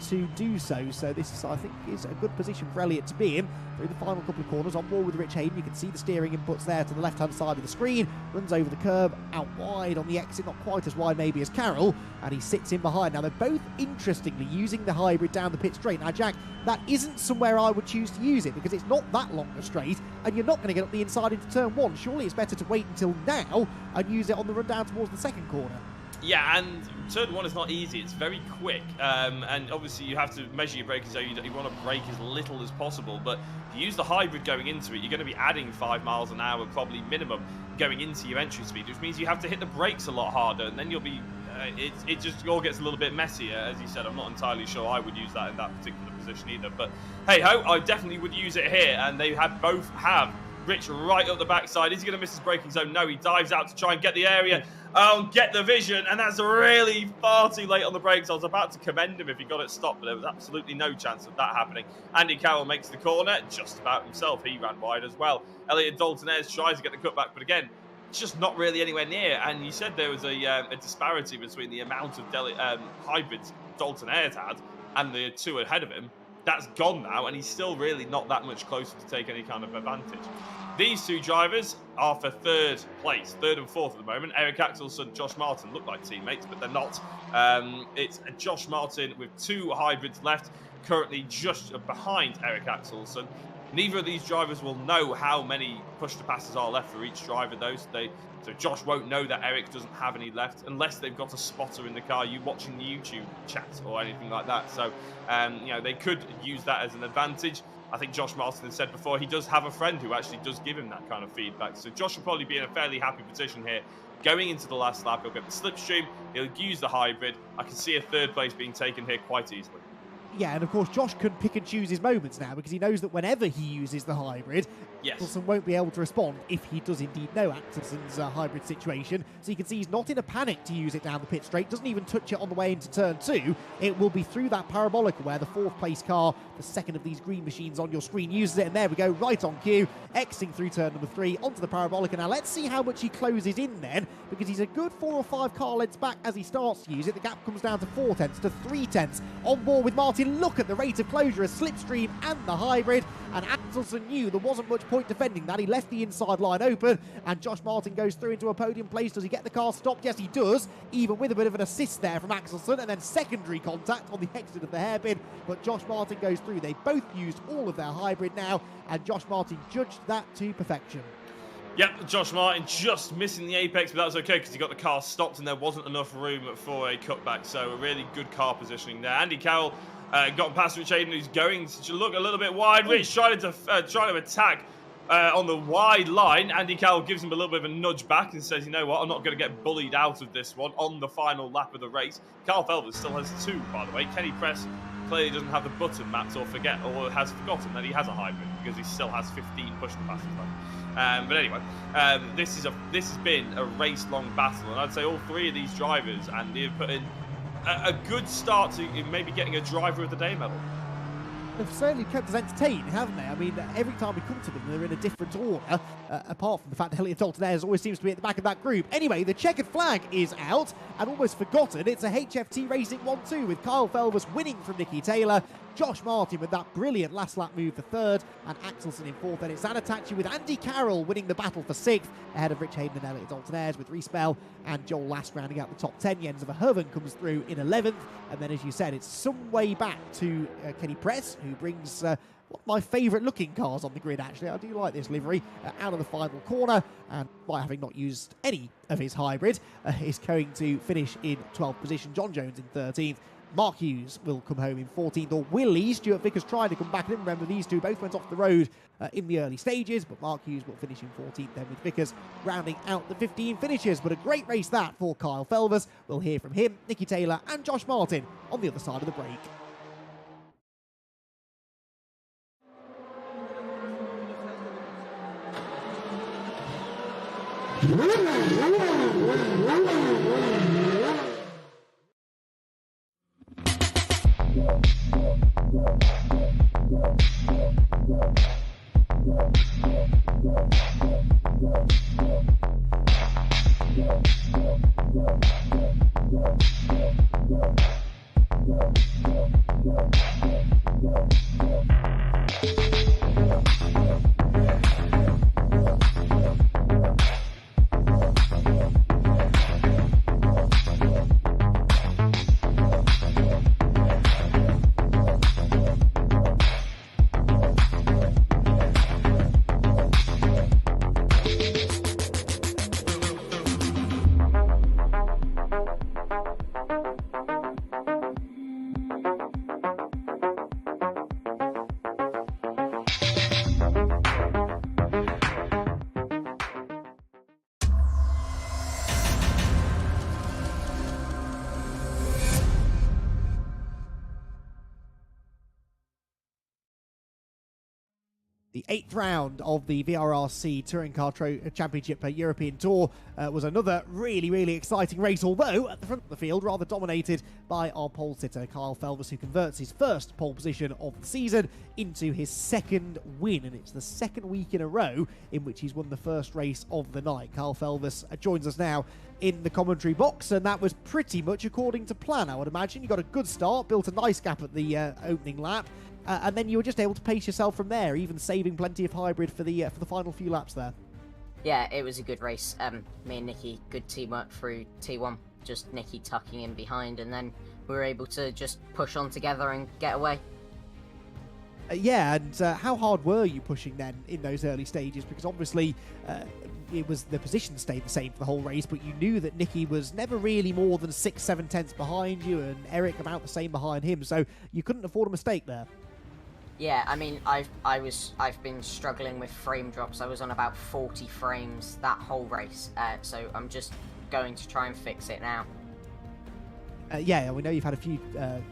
to do so. So this, I think, is a good position for Elliott to be in through the final couple of corners. On board with Rich Hayden, you can see the steering inputs there to the left-hand side of the screen. Runs over the curb, out wide on the exit, not quite as wide maybe as Carroll, and he sits in behind. Now, they're both, interestingly, using the hybrid down the pit straight. Now, Jack, that isn't somewhere I would choose to use it, because it's not that long a straight, and you're not going to get up the inside into turn 1. Surely it's better to wait until now and use it on the run down towards the second corner. Yeah, and turn 1 is not easy. It's very quick, and obviously you have to measure your braking, so you want to brake as little as possible. But if you use the hybrid going into it, you're going to be adding 5 miles an hour, probably minimum, going into your entry speed, which means you have to hit the brakes a lot harder, and then you'll be... it just all gets a little bit messier. As you said, I'm not entirely sure I would use that in that particular position either. But hey-ho, I definitely would use it here, and they both have Rich right up the backside. Is he going to miss his braking zone? No, he dives out to try and get the area, get the vision, and that's really far too late on the brakes. I was about to commend him if he got it stopped, but there was absolutely no chance of that happening. Andy Carroll makes the corner, just about himself. He ran wide as well. Elliott Dalton Ayres tries to get the cutback, but again, it's just not really anywhere near. And you said there was a disparity between the amount of hybrids Dalton Ayres had and the 2 ahead of him. That's gone now, and he's still really not that much closer to take any kind of advantage. These 2 drivers are for 3rd place, 3rd and 4th at the moment. Eric Axelsen, Josh Martin look like teammates, but they're not. It's Josh Martin with 2 hybrids left, currently just behind Eric Axelsen. Neither of these drivers will know how many push-to-passes are left for each driver, though. So Josh won't know that Eric doesn't have any left unless they've got a spotter in the car, you watching the YouTube chat or anything like that. So, they could use that as an advantage. I think Josh Martin has said before, he does have a friend who actually does give him that kind of feedback. So Josh will probably be in a fairly happy position here. Going into the last lap, he'll get the slipstream, he'll use the hybrid. I can see a 3rd place being taken here quite easily. Yeah, and of course Josh can pick and choose his moments now, because he knows that whenever he uses the hybrid, Axelsen won't be able to respond if he does indeed know Axelsen's hybrid situation. So you can see he's not in a panic to use it down the pit straight, doesn't even touch it on the way into turn 2. It will be through that parabolic where the 4th place car, the second of these green machines on your screen, uses it, and there we go, right on cue, Xing through turn number 3 onto the parabolic. And now let's see how much he closes in then, because he's a good 4 or 5 car lengths back as he starts to use it. The gap comes down to 4 tenths to 3 tenths. On board with Martin, look at the rate of closure as slipstream and the hybrid, and Axelsen knew there wasn't much point defending that. He left the inside line open, and Josh Martin goes through into a podium place. Does he get the car stopped? Yes, he does, even with a bit of an assist there from Axelsen, and then secondary contact on the exit of the hairpin, but Josh Martin goes through. They both used all of their hybrid now, and Josh Martin judged that to perfection. Yep, Josh Martin just missing the apex, but that was okay because he got the car stopped and there wasn't enough room for a cutback, so a really good car positioning there. Andy Carroll got past Rich Hayden, who's going to look a little bit wide. Rich trying to attack on the wide line. Andy Carroll gives him a little bit of a nudge back and says, you know what, I'm not going to get bullied out of this one on the final lap of the race. Carl Felvis still has 2, by the way. Kenny Press clearly doesn't have the button mapped or has forgotten that he has a hybrid because he still has 15 push-to-passes left. But anyway, this has been a race-long battle, and I'd say all 3 of these drivers, and they've put in a good start to maybe getting a Driver of the Day medal. They've certainly kept us entertained, haven't they? I mean, every time we come to them, they're in a different order, apart from the fact that Elliott Dalton Ayres always seems to be at the back of that group. Anyway, the checkered flag is out, and almost forgotten, it's a HFT Racing 1-2 with Kyle Felvis winning from Nicky Taylor, Josh Martin with that brilliant last lap move for 3rd, and Axelsen in 4th. Then it's Zanatachi with Andy Carroll winning the battle for 6th, ahead of Rich Hayden and Elliott Dalton Ayres with Reese Bell and Joel Last rounding out the top 10. Jens Verhoeven comes through in 11th, and then, as you said, it's some way back to Kenny Press, who brings one of my favourite looking cars on the grid, actually. I do like this livery, out of the final corner, and by having not used any of his hybrid, is going to finish in 12th position. John Jones in 13th, Mark Hughes will come home in 14th, or will he? Stuart Vickers tried to come back. I didn't remember these two both went off the road in the early stages, but Mark Hughes will finish in 14th then, with Vickers rounding out the 15 finishes. But a great race that for Kyle Felvers. We'll hear from him, Nicky Taylor and Josh Martin on the other side of the break. The 8th round of the VRRC Touring Car Championship European Tour was another really exciting race, although at the front of the field rather dominated by our pole sitter Kyle Felvers, who converts his first pole position of the season into his second win, and it's the second week in a row in which he's won the first race of the night. Kyle Felvers joins us now in the commentary box, and that was pretty much according to plan, I would imagine. You got a good start, built a nice gap at the opening lap, and then you were just able to pace yourself from there, even saving plenty of hybrid for the final few laps there. Yeah, it was a good race. Me and Nicky, good teamwork through T1. Just Nicky tucking in behind, and then we were able to just push on together and get away. Yeah, and how hard were you pushing then in those early stages? Because obviously it was the position stayed the same for the whole race, but you knew that Nicky was never really more than 6-7 tenths behind you, and Eric about the same behind him, so you couldn't afford a mistake there. Yeah, I mean, I've been struggling with frame drops. I was on about 40 frames that whole race, so I'm just going to try and fix it now. Yeah, we know you've had a few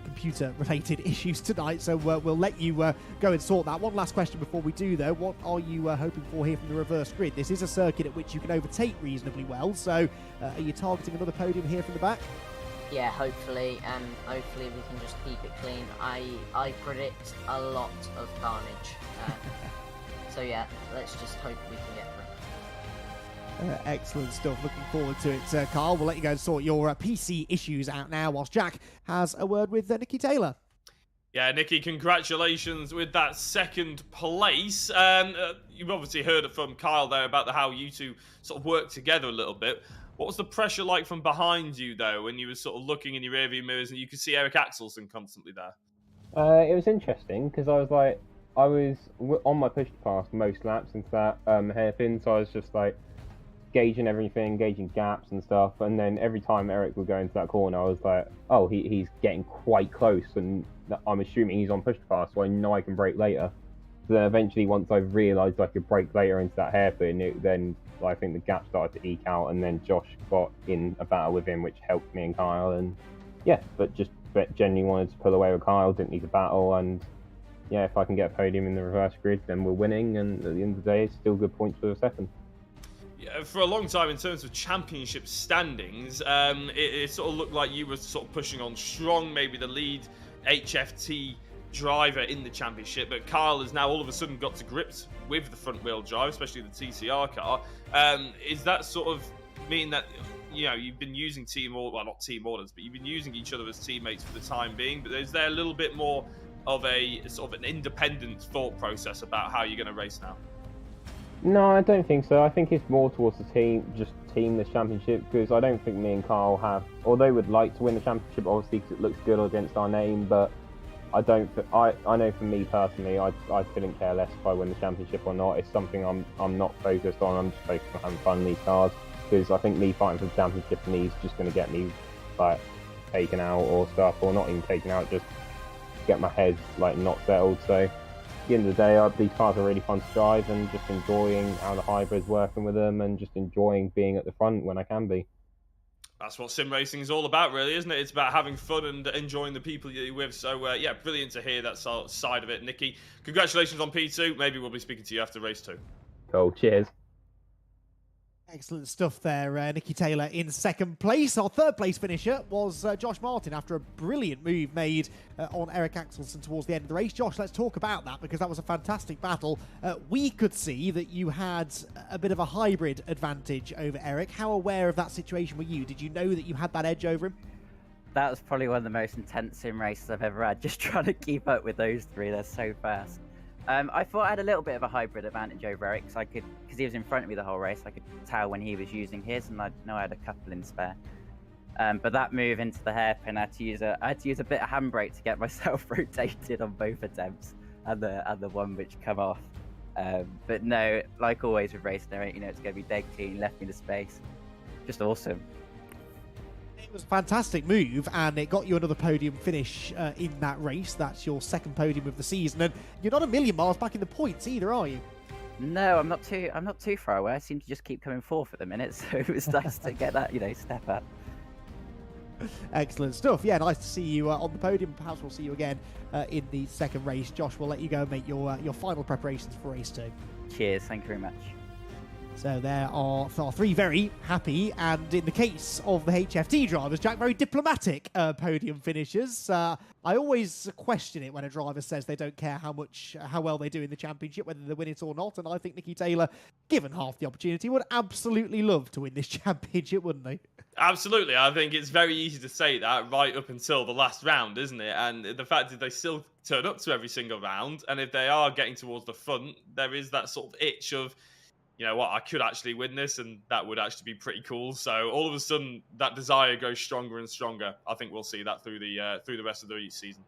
computer-related issues tonight, so we'll let you go and sort that. One last question before we do, though. What are you hoping for here from the reverse grid? This is a circuit at which you can overtake reasonably well, so are you targeting another podium here from the back? Yeah, hopefully we can just keep it clean. I predict a lot of carnage. So yeah, let's just hope we can get through. Excellent stuff. Looking forward to it, Carl. We'll let you go and sort your PC issues out now, whilst Jack has a word with Nicky Taylor. Yeah, Nicky, congratulations with that second place. You've obviously heard from Kyle there about how you two sort of work together a little bit. What was the pressure like from behind you, though, when you were sort of looking in your rearview mirrors and you could see Eric Axelsen constantly there? It was interesting because I was on my push to pass most laps into that hairpin, so I was just like gauging everything, gauging gaps and stuff, and then every time Eric would go into that corner, I was like, oh, he's getting quite close, and I'm assuming he's on push to pass, so I know I can brake later. So then eventually, once I realised I could brake later into that hairpin, then I think the gap started to eke out, and then Josh got in a battle with him, which helped me and Kyle, and yeah, but genuinely wanted to pull away with Kyle, didn't need a battle, and yeah, if I can get a podium in the reverse grid, then we're winning, and at the end of the day, it's still good points for the second. Yeah, for a long time, in terms of championship standings, it sort of looked like you were sort of pushing on strong, maybe the lead HFT driver in the championship, but Kyle has now all of a sudden got to grips with the front wheel drive, especially the TCR car. Is that sort of mean that you've been using not team orders, but you've been using each other as teammates for the time being? But is there a little bit more of a sort of an independent thought process about how you're going to race now? No, I don't think so. I think it's more towards the team this championship, because I don't think me and Kyle have, although we'd like to win the championship, obviously, because it looks good against our name, but I know for me personally, I couldn't care less if I win the championship or not. It's something I'm not focused on. I'm just focused on having fun in these cars, because I think me fighting for the championship for me is just going to get me like taken out or stuff, or not even taken out, just get my head like not settled. So at the end of the day, these cars are really fun to drive, and just enjoying how the hybrids, working with them, and just enjoying being at the front when I can be. That's what sim racing is all about, really, isn't it? It's about having fun and enjoying the people you're with. So, yeah, brilliant to hear that side of it. Nikki, congratulations on P2. Maybe we'll be speaking to you after race 2. Cool, cheers. Excellent stuff there, Nicky Taylor in second place. Our third place finisher was Josh Martin after a brilliant move made on Eric Axelsen towards the end of the race. Josh, let's talk about that because that was a fantastic battle. We could see that you had a bit of a hybrid advantage over Eric. How aware of that situation were you? Did you know that you had that edge over him? That was probably one of the most intense sim races I've ever had, just trying to keep up with those three. They're so fast. I thought I had a little bit of a hybrid advantage over Eric, because he was in front of me the whole race. I could tell when he was using his, and I know I had a couple in spare. But that move into the hairpin, I had to use a bit of handbrake to get myself rotated on both attempts, and the one which come off. But no, like always with racing Eric, it's going to be dead clean. Left me the space, just awesome. It was a fantastic move, and it got you another podium finish in that race. That's your second podium of the season, and you're not a million miles back in the points either, are you? No, I'm not too far away. I seem to just keep coming fourth at the minute, so it was nice to get that, step up. Excellent stuff. Yeah, nice to see you on the podium. Perhaps we'll see you again in the second race. Josh, we'll let you go and make your final preparations for race 2. Cheers, thank you very much. So there are three very happy, and in the case of the HFT drivers, Jack, very diplomatic podium finishers. I always question it when a driver says they don't care how well they do in the championship, whether they win it or not. And I think Nicky Taylor, given half the opportunity, would absolutely love to win this championship, wouldn't he? Absolutely. I think it's very easy to say that right up until the last round, isn't it? And the fact that they still turn up to every single round, and if they are getting towards the front, there is that sort of itch of, you know what, I could actually win this, and that would actually be pretty cool. So all of a sudden, that desire goes stronger and stronger. I think we'll see that through the rest of the season.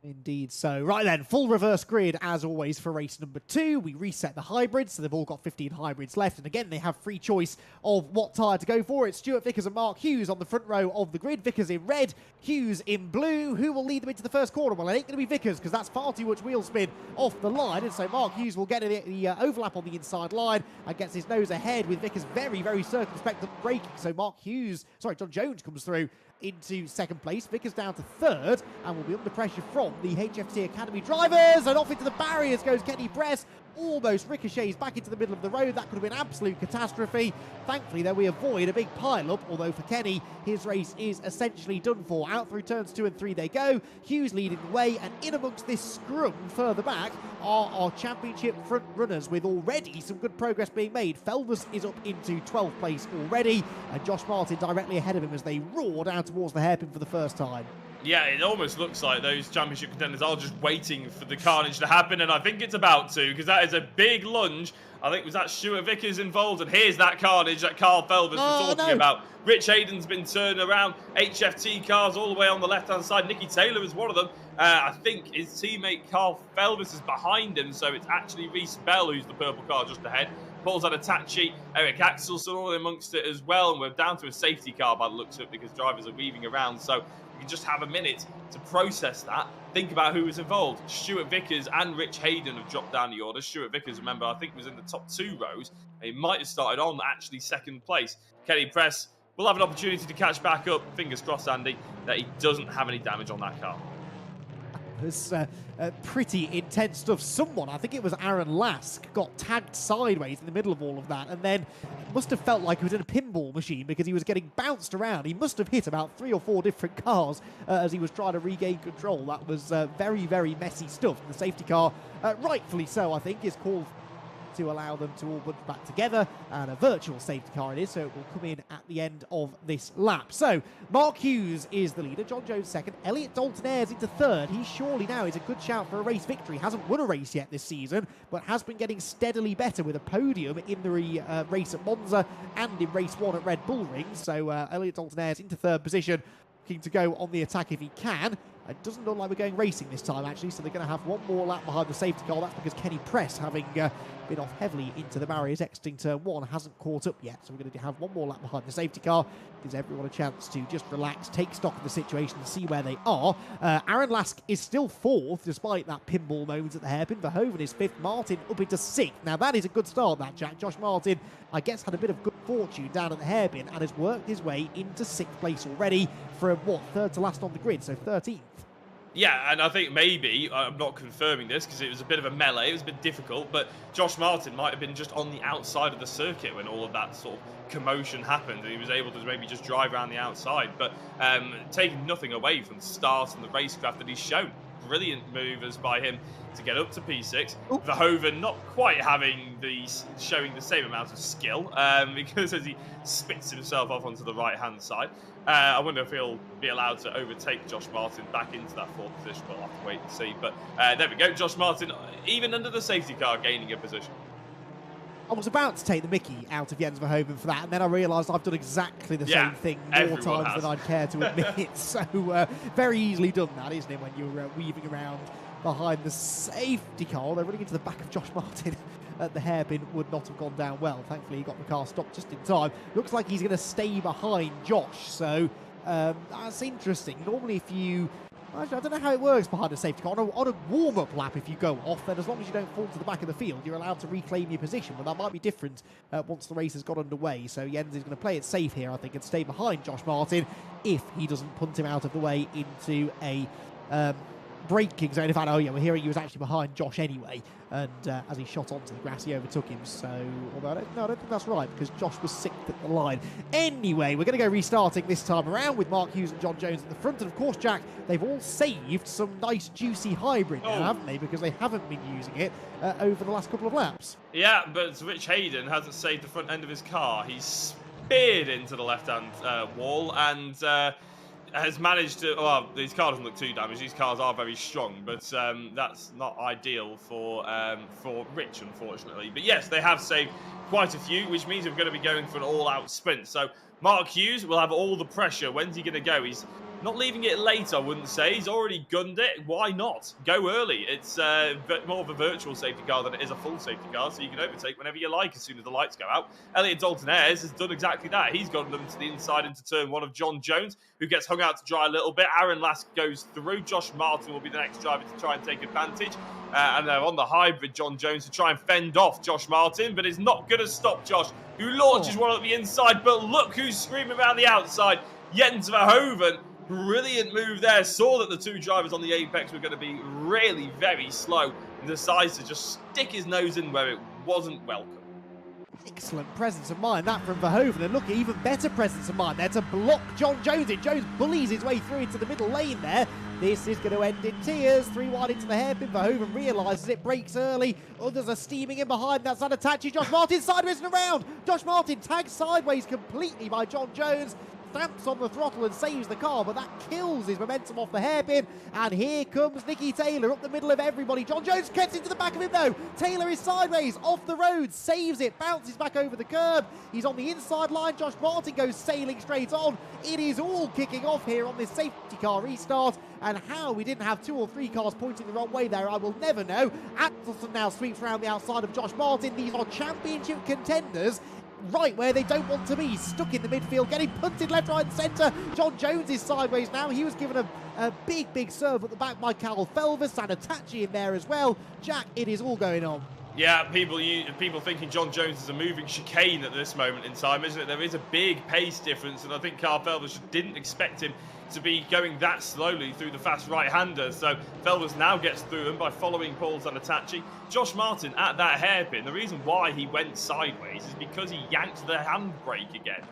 Indeed so. Right then, full reverse grid as always for race number 2. We reset the hybrids, so they've all got 15 hybrids left. And again, they have free choice of what tyre to go for. It's Stuart Vickers and Mark Hughes on the front row of the grid. Vickers in red, Hughes in blue. Who will lead them into the first corner? Well, it ain't going to be Vickers because that's far too much wheel spin off the line. And so Mark Hughes will get the overlap on the inside line and gets his nose ahead with Vickers very, very circumspect and braking. So John Jones comes through into second place. Vickers down to third and will be under pressure from the HFT Academy drivers, and off into the barriers goes Kenny Press. Almost ricochets back into the middle of the road. That could have been absolute catastrophe. Thankfully, though, we avoid a big pile-up, although for Kenny, his race is essentially done for. Out through turns 2 and 3 they go. Hughes leading the way, and in amongst this scrum further back are our championship front runners, with already some good progress being made. Felvers is up into 12th place already, and Josh Martin directly ahead of him as they roar down towards the hairpin for the first time. Yeah, it almost looks like those championship contenders are just waiting for the carnage to happen, and I think it's about to, because that is a big lunge. I think was that Stuart Vickers involved, and here's that carnage that Carl Felvers was talking about. Rich Hayden's been turned around, HFT cars all the way on the left-hand side. Nicky Taylor is one of them. I think his teammate Carl Felvers is behind him, so it's actually Reese Bell who's the purple car just ahead. Paul's had a tat sheet, Eric Axelsen all amongst it as well, and we're down to a safety car by the looks of it because drivers are weaving around, so we can just have a minute to process that. Think about who was involved. Stuart Vickers and Rich Hayden have dropped down the order. Stuart Vickers, remember, I think was in the top 2 rows. He might have started on actually second place. Kenny Press will have an opportunity to catch back up. Fingers crossed, Andy, that he doesn't have any damage on that car. It was pretty intense stuff. Someone, I think it was Aaron Lask, got tagged sideways in the middle of all of that, and then it must have felt like he was in a pinball machine because he was getting bounced around. He must have hit about 3 or 4 different cars as he was trying to regain control. That was very, very messy stuff. And the safety car, rightfully so, I think, is called to allow them to all bunch back together, and a virtual safety car it is, so it will come in at the end of this lap. So Mark Hughes is the leader, John Jones second, Elliot Dalton Ayres into third. He surely now is a good shout for a race victory. Hasn't won a race yet this season, but has been getting steadily better with a podium in the race at Monza and in race 1 at Red Bull Ring. So Elliot Dalton Ayres into third position, looking to go on the attack if he can. It doesn't look like we're going racing this time, actually, so they're going to have one more lap behind the safety car. That's because Kenny Press, having been off heavily into the barriers exiting turn 1, hasn't caught up yet. So we're going to have one more lap behind the safety car. Gives everyone a chance to just relax, take stock of the situation and see where they are. Aaron Lask is still 4th, despite that pinball moment at the hairpin. Verhoeven is 5th, Martin up into 6th. Now that is a good start, that, Jack. Josh Martin, I guess, had a bit of good fortune down at the hairpin and has worked his way into 6th place already from, what, 3rd to last on the grid, so 13th. Yeah, and I think maybe, I'm not confirming this because it was a bit of a melee, it was a bit difficult, but Josh Martin might have been just on the outside of the circuit when all of that sort of commotion happened, and he was able to maybe just drive around the outside, but taking nothing away from the start and the racecraft that he's shown. Brilliant movers by him to get up to P6. Verhoeven not quite showing the same amount of skill because as he spits himself off onto the right-hand side. I wonder if he'll be allowed to overtake Josh Martin back into that 4th position. We'll have to wait and see. But there we go. Josh Martin, even under the safety car, gaining a position. I was about to take the mickey out of Jens Verhoeven for that, and then I realised I've done exactly the same thing more times than I'd care to admit. So very easily done that, isn't it, when you're weaving around behind the safety car. They're running into the back of Josh Martin at the hairpin. Would not have gone down well. Thankfully, he got the car stopped just in time. Looks like he's going to stay behind Josh, so that's interesting. Normally, if you... I don't know how it works behind a safety car. On a warm-up lap, if you go off, then as long as you don't fall to the back of the field, you're allowed to reclaim your position. But that might be different once the race has got underway. So Jens is going to play it safe here, I think, and stay behind Josh Martin if he doesn't punt him out of the way into a braking zone. In fact, oh yeah, we're hearing he was actually behind Josh anyway, and as he shot onto the grass, he overtook him. So, although I don't think that's right, because Josh was 6th at the line. Anyway, we're going to go restarting this time around with Mark Hughes and John Jones at the front, and of course, Jack, they've all saved some nice juicy hybrid now, haven't they? Because they haven't been using it over the last couple of laps. Yeah, but Rich Hayden hasn't saved the front end of his car. He's speared into the left-hand wall and has managed to... Well, his car doesn't look too damaged. These cars are very strong, but that's not ideal for Rich, unfortunately. But yes, they have saved quite a few, which means we're going to be going for an all-out sprint. So Mark Hughes will have all the pressure. When's he going to go? He's not leaving it late, I wouldn't say. He's already gunned it. Why not? Go early. It's more of a virtual safety car than it is a full safety car, so you can overtake whenever you like as soon as the lights go out. Elliot Dalton-Ayres has done exactly that. He's gotten them to the inside into turn 1 of John Jones, who gets hung out to dry a little bit. Aaron Lask goes through. Josh Martin will be the next driver to try and take advantage. And they're on the hybrid, John Jones, to try and fend off Josh Martin, but it's not going to stop Josh, who launches one at the inside. But look who's screaming around the outside. Jens Verhoeven. Brilliant move there. Saw that the two drivers on the apex were going to be really very slow and decides to just stick his nose in where it wasn't welcome. Excellent presence of mind, that from Verhoeven, and look, even better presence of mind there to block John Jones in. Jones bullies his way through into the middle lane there. This is going to end in tears. 3 wide into the hairpin. Verhoeven realises it, breaks early. Others are steaming in behind. That's Anatachi. Josh Martin sideways and around. Josh Martin tagged sideways completely by John Jones. Stamps on the throttle and saves the car, but that kills his momentum off the hairpin. And here comes Nicky Taylor up the middle of everybody. John Jones gets into the back of him though. Taylor is sideways off the road, saves it, bounces back over the curb. He's on the inside line. Josh Martin goes sailing straight on. It is all kicking off here on this safety car restart. And how we didn't have 2 or 3 cars pointing the wrong way there, I will never know. Atkelson now sweeps around the outside of Josh Martin. These are championship contenders, right where they don't want to be, stuck in the midfield, getting punted left, right and centre. John Jones is sideways now. He was given a big serve at the back by Carl Felvers. Sanatachi in there as well. Jack, it is all going on. Yeah, people thinking John Jones is a moving chicane at this moment in time, isn't it? There is a big pace difference, and I think Carl Felvers didn't expect him to be going that slowly through the fast right-hander. So Felvers now gets through him by following Paul Zanatachi. Josh Martin at that hairpin, the reason why he went sideways is because he yanked the handbrake again.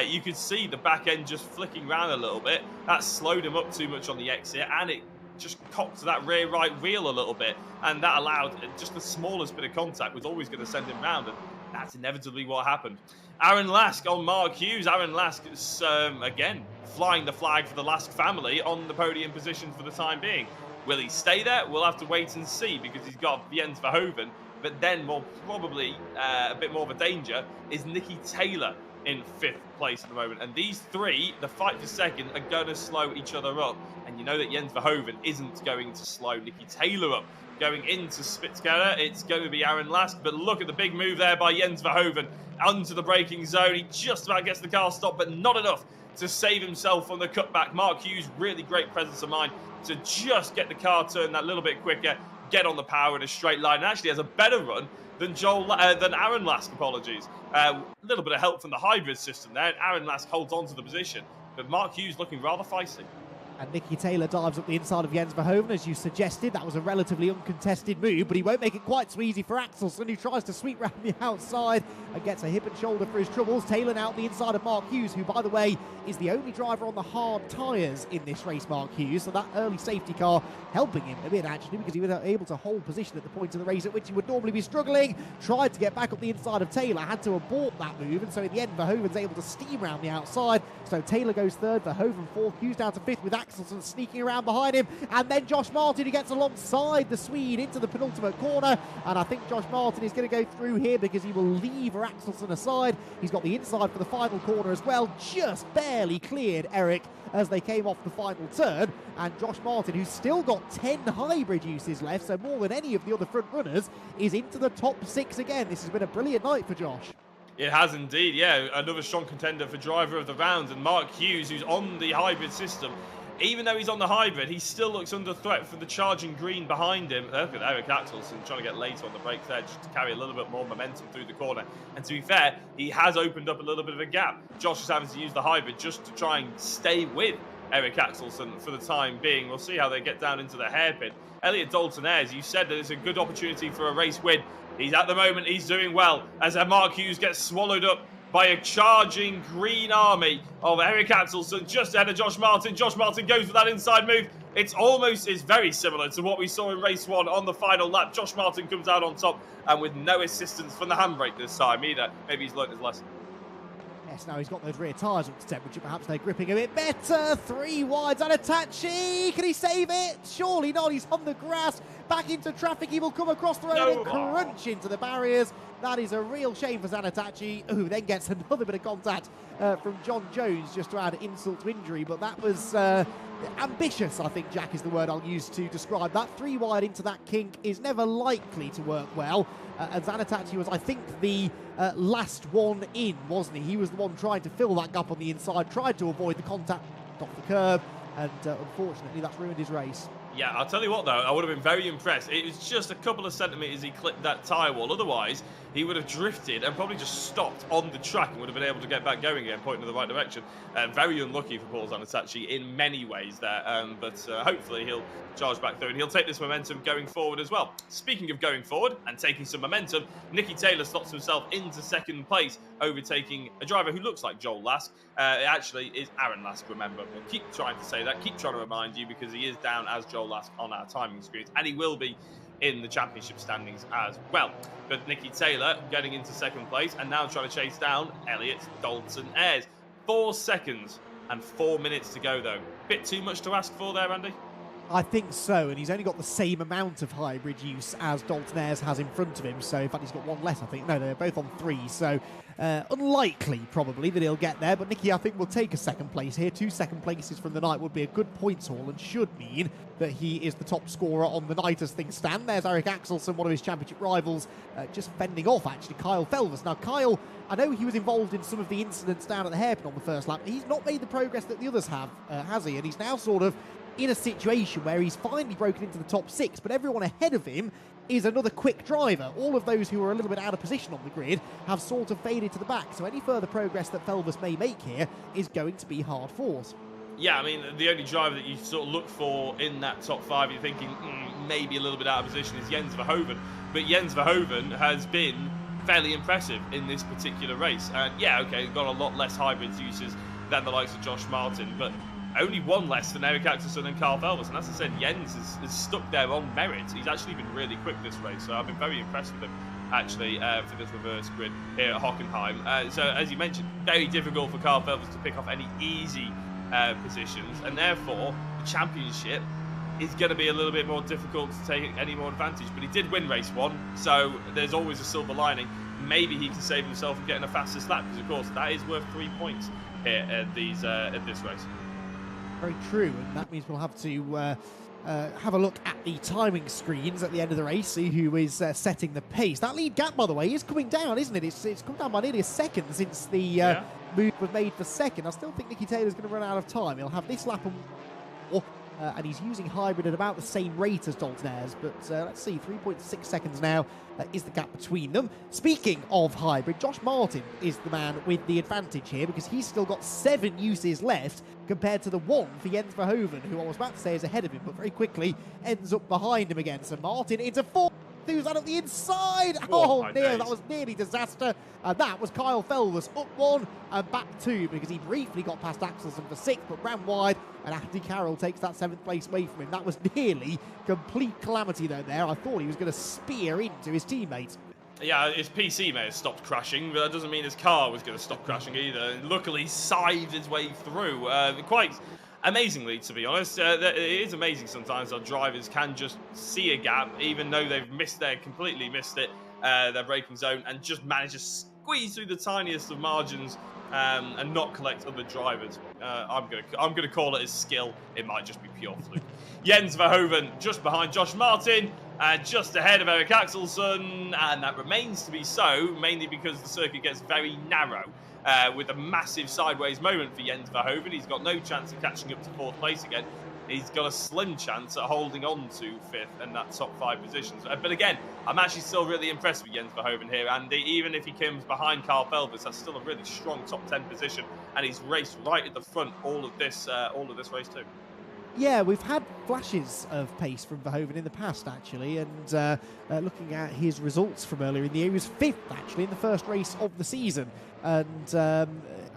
You could see the back end just flicking around a little bit. That slowed him up too much on the exit, and it just cocked that rear right wheel a little bit, and that allowed just the smallest bit of contact was always going to send him round, and that's inevitably what happened. Aaron Lask on Mark Hughes. Aaron Lask is, again, flying the flag for the Lask family on the podium position for the time being. Will he stay there? We'll have to wait and see, because he's got Jens Verhoeven, but then more probably a bit more of a danger is Nicky Taylor in 5th place at the moment. And these 3, the fight for second, are going to slow each other up. And And you know that Jens Verhoeven isn't going to slow Nicky Taylor up. Going into Spitzkeller, it's going to be Aaron Lask, but look at the big move there by Jens Verhoeven onto the braking zone. He just about gets the car stopped, but not enough to save himself on the cutback. Mark Hughes, really great presence of mind to just get the car turned that little bit quicker, get on the power in a straight line, and actually has a better run than Aaron Lask, apologies. A little bit of help from the hybrid system there, and Aaron Lask holds on to the position, but Mark Hughes looking rather feisty. And Nicky Taylor dives up the inside of Jens Verhoeven, as you suggested. That was a relatively uncontested move, but he won't make it quite so easy for Axelsen, who tries to sweep round the outside and gets a hip and shoulder for his troubles. Taylor now the inside of Mark Hughes, who, by the way, is the only driver on the hard tyres in this race, Mark Hughes. So that early safety car helping him a bit, actually, because he was able to hold position at the point of the race at which he would normally be struggling. Tried to get back up the inside of Taylor, had to abort that move, and so in the end, Verhoeven's able to steam round the outside. So Taylor goes third, Verhoeven fourth, Hughes down to fifth with Axelsen sneaking around behind him, and then Josh Martin, who gets alongside the Swede into the penultimate corner, and I think Josh Martin is going to go through here because he will leave Axelsen aside. He's got the inside for the final corner as well, just barely cleared Eric as they came off the final turn, and Josh Martin, who's still got 10 hybrid uses left, so more than any of the other front runners, is into the top 6 again. This has been a brilliant night for Josh. It has indeed, yeah. Another strong contender for driver of the round, and Mark Hughes, who's on the hybrid system. Even though he's on the hybrid, he still looks under threat from the charging green behind him. Look at Eric Axelsen trying to get later on the brakes there just to carry a little bit more momentum through the corner. And to be fair, he has opened up a little bit of a gap. Josh is having to use the hybrid just to try and stay with Eric Axelsen for the time being. We'll see how they get down into the hairpin. Elliot Dalton-Ayres, you said that it's a good opportunity for a race win. At the moment, he's doing well as Mark Hughes gets swallowed up by a charging green army of Eric Axelsen just ahead of Josh Martin. Josh Martin goes for that inside move. It's very similar to what we saw in race 1 on the final lap. Josh Martin comes out on top and with no assistance from the handbrake this time either. Maybe he's learned his lesson. Yes, now he's got those rear tyres up to temperature. Perhaps they're gripping a bit better. 3 wides and Zanetachi. Can he save it? Surely not. He's on the grass. Back into traffic. He will come across the road and crunch into the barriers. That is a real shame for Zanetachi, who then gets another bit of contact from John Jones just to add insult to injury. But that was ambitious, I think, Jack, is the word I'll use to describe that. 3 wide into that kink is never likely to work well. And Zanetachi was, I think, the last one in, wasn't he? He was the one trying to fill that gap on the inside, tried to avoid the contact off the curb, and unfortunately that's ruined his race. Yeah, I'll tell you what, though, I would have been very impressed. It was just a couple of centimetres he clipped that tyre wall. Otherwise, he would have drifted and probably just stopped on the track and would have been able to get back going again, pointing in the right direction. Very unlucky for Paul Zanetachi in many ways there, but hopefully he'll charge back through and he'll take this momentum going forward as well. Speaking of going forward and taking some momentum, Nicky Taylor slots himself into second place, overtaking a driver who looks like Joel Lask. It actually is Aaron Lask, remember. We'll keep trying to say that, keep trying to remind you, because he is down as Joel Lask on our timing screens, and he will be in the championship standings as well. But Nicky Taylor getting into second place and now trying to chase down Elliot Dalton-Ayres. 4 seconds and 4 minutes to go, though. Bit too much to ask for there, Andy? I think so, and he's only got the same amount of hybrid use as Dalton-Ayres has in front of him, so in fact he's got 1 less, I think. No, they're both on 3, so unlikely probably that he'll get there, but Nicky, I think, will take a second place here. 2 second places from the night would be a good points haul and should mean that he is the top scorer on the night as things stand. There's Eric Axelsen, one of his championship rivals, just fending off, actually, Kyle Felvers. Now, Kyle, I know he was involved in some of the incidents down at the hairpin on the first lap. He's not made the progress that the others have, has he? And he's now sort of in a situation where he's finally broken into the top 6, but everyone ahead of him is another quick driver. All of those who are a little bit out of position on the grid have sort of faded to the back, so any further progress that Felvers may make here is going to be hard fought. Yeah, I mean, the only driver that you sort of look for in that top 5, you're thinking maybe a little bit out of position, is Jens Verhoeven. But Jens Verhoeven has been fairly impressive in this particular race. And yeah, okay, got a lot less hybrids uses than the likes of Josh Martin, but only 1 less than Eric Axelsen and Carl Felvers. And as I said, Jens is stuck there on merit. He's actually been really quick this race, so I've been very impressed with him, actually, for this reverse grid here at Hockenheim. So, as you mentioned, very difficult for Carl Felvers to pick off any easy positions, and therefore the championship is going to be a little bit more difficult to take any more advantage. But he did win race 1, so there's always a silver lining. Maybe he can save himself from getting a fastest lap, because of course that is worth 3 points here at this race. Very true, and that means we'll have to have a look at the timing screens at the end of the race, see who is setting the pace. That lead gap, by the way, is coming down, isn't it? It's come down by nearly a second since the move was made for second. I still think Nicky Taylor's going to run out of time. He'll have this lap and more, and he's using hybrid at about the same rate as Daltonaires, but let's see, 3.6 seconds now is the gap between them. Speaking of hybrid, Josh Martin is the man with the advantage here because he's still got 7 uses left compared to the 1 for Jens Verhoeven, who I was about to say is ahead of him, but very quickly ends up behind him again. So Martin into 4th. Who's out of the inside? Oh, dear, that was nearly disaster. And that was Kyle Felvers up 1 and back 2 because he briefly got past Axelsen for 6th but ran wide, and Andy Carroll takes that 7th place away from him. That was nearly complete calamity though there. I thought he was going to spear into his teammates. Yeah, his PC may have stopped crashing, but that doesn't mean his car was going to stop crashing either. And luckily, he scythed his way through. Quite amazingly, to be honest. It is amazing sometimes how drivers can just see a gap, even though they've completely missed it, their braking zone, and just manage to squeeze through the tiniest of margins and not collect other drivers. I'm gonna call it his skill. It might just be pure fluke. Jens Verhoeven just behind Josh Martin and just ahead of Eric Axelsen, and that remains to be so, mainly because the circuit gets very narrow. With a massive sideways moment for Jens Verhoeven. He's got no chance of catching up to 4th place again. He's got a slim chance at holding on to 5th and that top 5 positions. But again, I'm actually still really impressed with Jens Verhoeven here, and even if he comes behind Carl Felvers, that's still a really strong top 10 position, and he's raced right at the front all of this race too. Yeah, we've had flashes of pace from Verhoeven in the past, actually, and looking at his results from earlier in the year, he was 5th, actually, in the first race of the season, and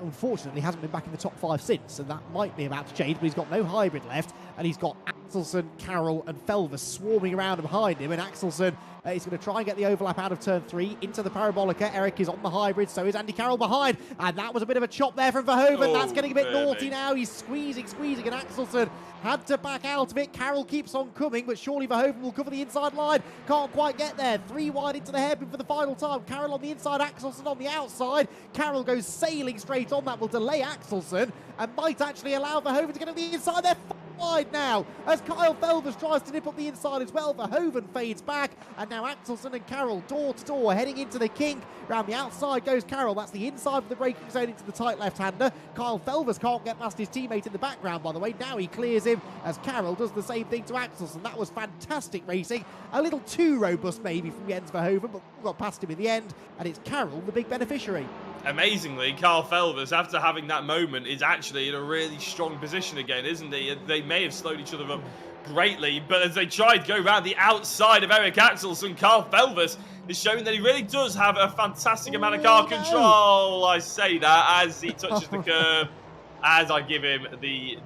unfortunately hasn't been back in the top 5 since, and that might be about to change, but he's got no hybrid left, and he's got Axelsen, Carroll and Felvers swarming around and behind him, and Axelsen is going to try and get the overlap out of turn 3 into the Parabolica. Eric is on the hybrid, so is Andy Carroll behind, and that was a bit of a chop there from Verhoeven. That's getting a bit naughty now. He's squeezing, and Axelsen had to back out of it. Carroll keeps on coming, but surely Verhoeven will cover the inside line. Can't quite get there. 3 wide into the hairpin for the final time. Carroll on the inside, Axelsen on the outside. Carroll goes sailing straight on. That will delay Axelsen and might actually allow Verhoeven to get on the inside. They're wide now as Kyle Felvers tries to nip up the inside as well. Verhoeven fades back, and now Axelsen and Carroll door to door heading into the kink. Round the outside goes Carroll. That's the inside of the braking zone into the tight left-hander. Kyle Felvers can't get past his teammate in the background, by the way. Now he clears him as Carroll does the same thing to Axelsen. That was fantastic racing. A little too robust maybe from Jens Verhoeven, but got past him in the end, and it's Carroll the big beneficiary. Amazingly, Carl Felvers, after having that moment, is actually in a really strong position again, isn't he? They may have slowed each other up greatly, but as they tried to go around the outside of Eric Axelsen, Carl Felvers is showing that he really does have a fantastic amount of car control. I say that as he touches the curb, as I give him the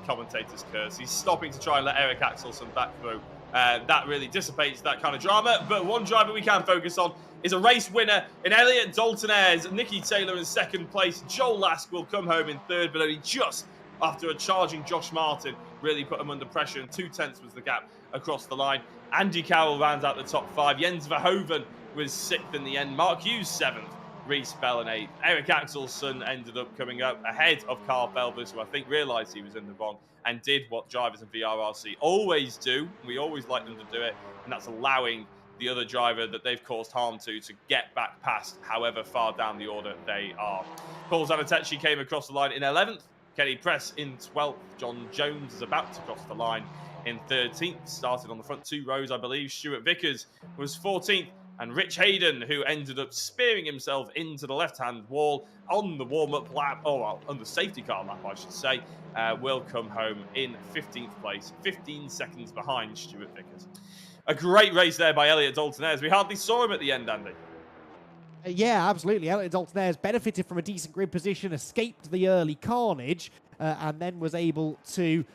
commentator's curse. He's stopping to try and let Eric Axelsen back through. That really dissipates that kind of drama, but one driver we can focus on is a race winner in Elliot Daltonaires. Nicky Taylor in 2nd place. Joel Lask will come home in 3rd, but only just after a charging Josh Martin really put him under pressure, and 2/10 was the gap across the line. Andy Carroll rounds out the top 5. Jens Verhoeven was 6th in the end. Mark Hughes 7th. Reece Bell in 8th. Eric Axelsen ended up coming up ahead of Carl Felvers, who I think realised he was in the wrong and did what drivers in VRRC always do. We always like them to do it, and that's allowing the other driver that they've caused harm to get back past however far down the order they are. Paul Zanatechi came across the line in 11th. Kenny Press in 12th. John Jones is about to cross the line in 13th. Started on the front 2 rows, I believe. Stuart Vickers was 14th. And Rich Hayden, who ended up spearing himself into the left-hand wall on the warm-up lap, on the safety car lap, I should say, will come home in 15th place, 15 seconds behind Stuart Vickers. A great race there by Elliot Daltonaires. We hardly saw him at the end, Andy. Yeah, absolutely. Elliot Daltonaires benefited from a decent grid position, escaped the early carnage, and then was able to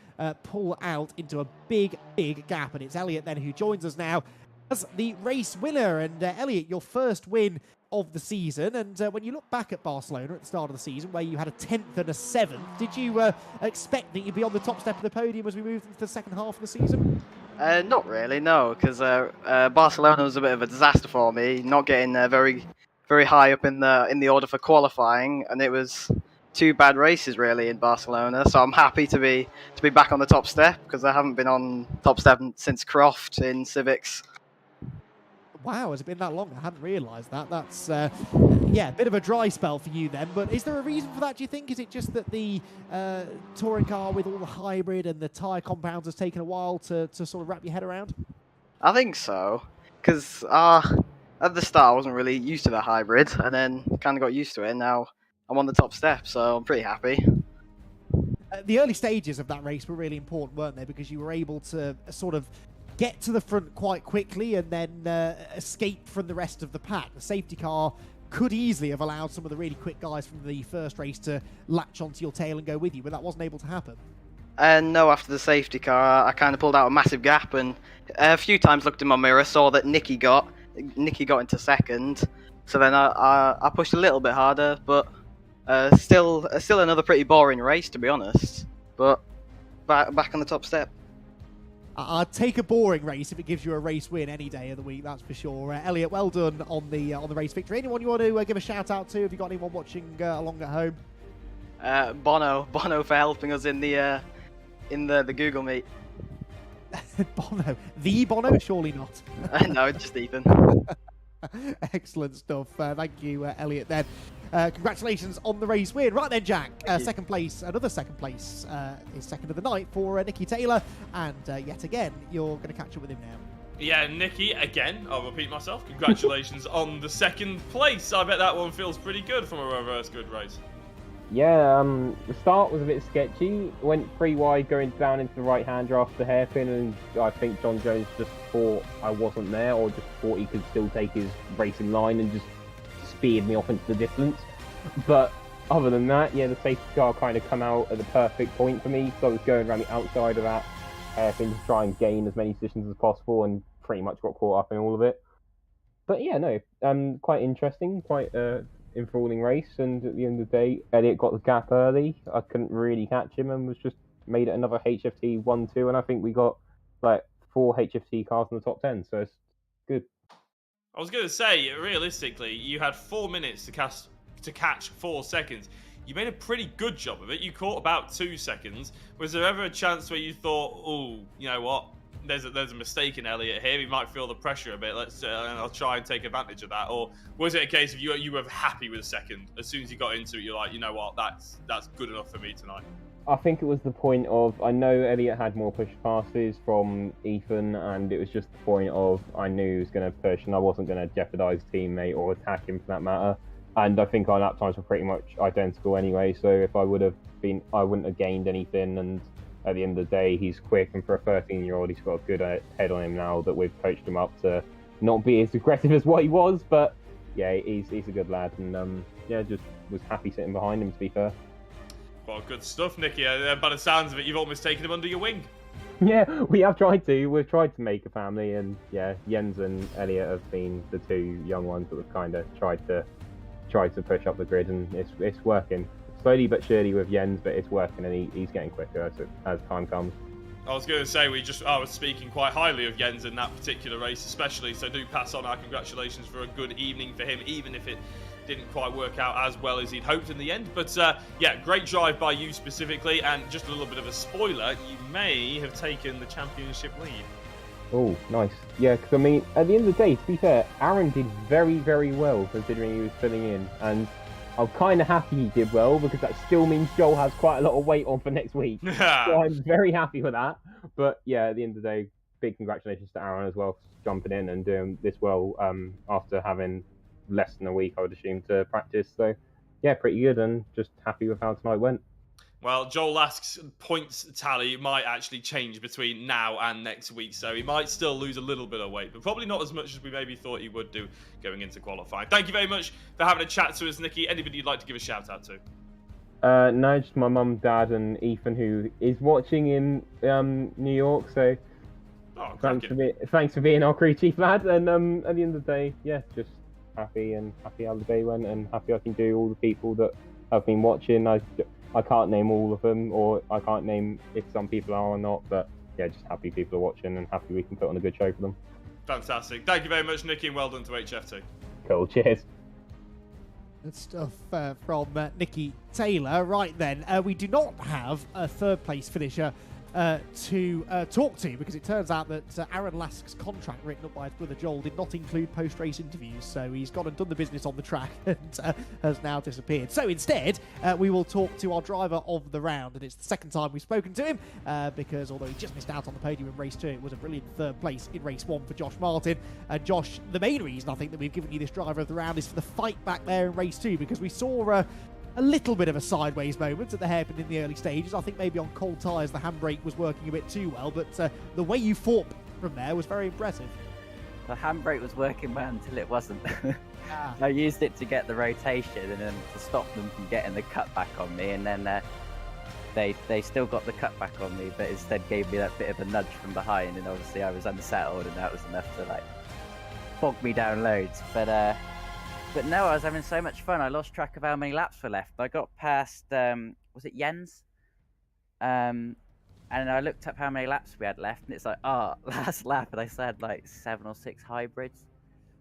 pull out into a big, big gap. And it's Elliot then who joins us now as the race winner. And Elliot, your first win of the season. And when you look back at Barcelona at the start of the season, where you had a 10th and a 7th, did you expect that you'd be on the top step of the podium as we moved into the second half of the season? Not really, no, because Barcelona was a bit of a disaster for me, not getting very high up in the order for qualifying, and it was two bad races really in Barcelona, so I'm happy to be back on the top step because I haven't been on top step since Croft in Civics. Wow, has it been that long? I hadn't realised that. That's, yeah, a bit of a dry spell for you then. But is there a reason for that, do you think? Is it just that the touring car with all the hybrid and the tyre compounds has taken a while to sort of wrap your head around? I think so, because at the start I wasn't really used to the hybrid, and then kind of got used to it, and now I'm on the top step, so I'm pretty happy. The early stages of that race were really important, weren't they? Because you were able to sort of get to the front quite quickly and then escape from the rest of the pack. The safety car could easily have allowed some of the really quick guys from the first race to latch onto your tail and go with you, but that wasn't able to happen. And no, after the safety car, I kind of pulled out a massive gap, and a few times looked in my mirror, saw that Nicky got into second, so then I pushed a little bit harder, but still another pretty boring race, to be honest. But back on the top step. I'd take a boring race if it gives you a race win any day of the week, that's for sure. Elliot, well done on the race victory. Anyone you want to give a shout out to? Have you got anyone watching along at home? Bono for helping us in the Google Meet. Bono, the Bono? Surely not. No, just Ethan. Excellent stuff. Thank you, Elliot. Then, congratulations on the race win. Right then, Jack. Second place, another second place, is second of the night for Nicky Taylor, and yet again, you're going to catch up with him now. Yeah, Nicky, again, I'll repeat myself. Congratulations on the second place. I bet that one feels pretty good from a reverse good race. Yeah, the start was a bit sketchy. Went 3 wide going down into the right-hander after the hairpin, and I think John Jones just thought I wasn't there, or just thought he could still take his racing line and just speared me off into the distance. But other than that, yeah, the safety car kind of come out at the perfect point for me, so I was going around the outside of that hairpin to try and gain as many positions as possible, and pretty much got caught up in all of it. But yeah, no, quite interesting, quite enthralling race, and at the end of the day, Elliot got the gap early. I couldn't really catch him and was just made it another HFT 1-2, and I think we got like 4 HFT cars in the top 10, so it's good. I was going to say, realistically, you had 4 minutes to catch 4 seconds. You made a pretty good job of it. You caught about 2 seconds. Was there ever a chance where you thought, oh, you know what? There's a mistake in Elliot here. He might feel the pressure a bit. And I'll try and take advantage of that. Or was it a case of you were happy with the second? As soon as you got into it, you're like, you know what? That's good enough for me tonight. I think it was the point of, I know Elliot had more push passes from Ethan, and it was just the point of, I knew he was going to push and I wasn't going to jeopardise teammate or attack him for that matter. And I think our lap times were pretty much identical anyway, so if I would have been, I wouldn't have gained anything. And at the end of the day, he's quick, and for a 13-year-old, he's got a good head on him now that we've coached him up to not be as aggressive as what he was. But yeah, he's a good lad, and yeah, just was happy sitting behind him, to be fair. Well, good stuff, Nicky. By the sounds of it, you've almost taken him under your wing. Yeah, we have tried to. We've tried to make a family, and yeah, Jens and Elliot have been the 2 young ones that we've kind of tried to push up the grid, and it's working. Slowly but surely with Jens, but it's working, and he's getting quicker as time comes. I was going to say, I was speaking quite highly of Jens in that particular race especially, so do pass on our congratulations for a good evening for him, even if it didn't quite work out as well as he'd hoped in the end. But yeah, great drive by you specifically, and just a little bit of a spoiler, you may have taken the championship lead. Oh, nice. Yeah, because I mean, at the end of the day, to be fair, Aaron did very, very well considering he was filling in, and I'm kind of happy he did well, because that still means Joel has quite a lot of weight on for next week. So I'm very happy with that. But yeah, at the end of the day, big congratulations to Aaron as well for jumping in and doing this well after having less than a week, I would assume, to practice. So yeah, pretty good, and just happy with how tonight went. Well, Joel Lask's points tally might actually change between now and next week, so he might still lose a little bit of weight, but probably not as much as we maybe thought he would do going into qualifying. Thank you very much for having a chat to us, Nicky. Anybody you'd like to give a shout out to? No, just my mum, dad, and Ethan, who is watching in New York. So thanks for being our crew chief, lad. And at the end of the day, yeah, just happy how the day went, and happy I can do all the people that have been watching. I can't name all of them, or I can't name if some people are or not, but yeah, just happy people are watching and happy we can put on a good show for them. Fantastic. Thank you very much, Nicky, and well done to HFT. Cool, cheers. Good stuff from Nikki Taylor. Right then, we do not have a third place finisher to talk to, because it turns out that Aaron Lask's contract written up by his brother Joel did not include post-race interviews, so he's gone and done the business on the track and has now disappeared. So instead, we will talk to our driver of the round, and it's the second time we've spoken to him, because although he just missed out on the podium in race 2, it was a brilliant third place in race 1 for Josh Martin. Josh, the main reason I think that we've given you this driver of the round is for the fight back there in race 2, because we saw a little bit of a sideways moment at the hairpin in the early stages. I think maybe on cold tyres the handbrake was working a bit too well, but the way you fought from there was very impressive. The handbrake was working well until it wasn't. I used it to get the rotation and then to stop them from getting the cutback on me, and then they still got the cutback on me, but instead gave me that bit of a nudge from behind, and obviously I was unsettled, and that was enough to like bog me down loads. But no, I was having so much fun. I lost track of how many laps were left. I got past, was it Jens? And I looked up how many laps we had left, and it's like, last lap, and I said like 7 or 6 hybrids.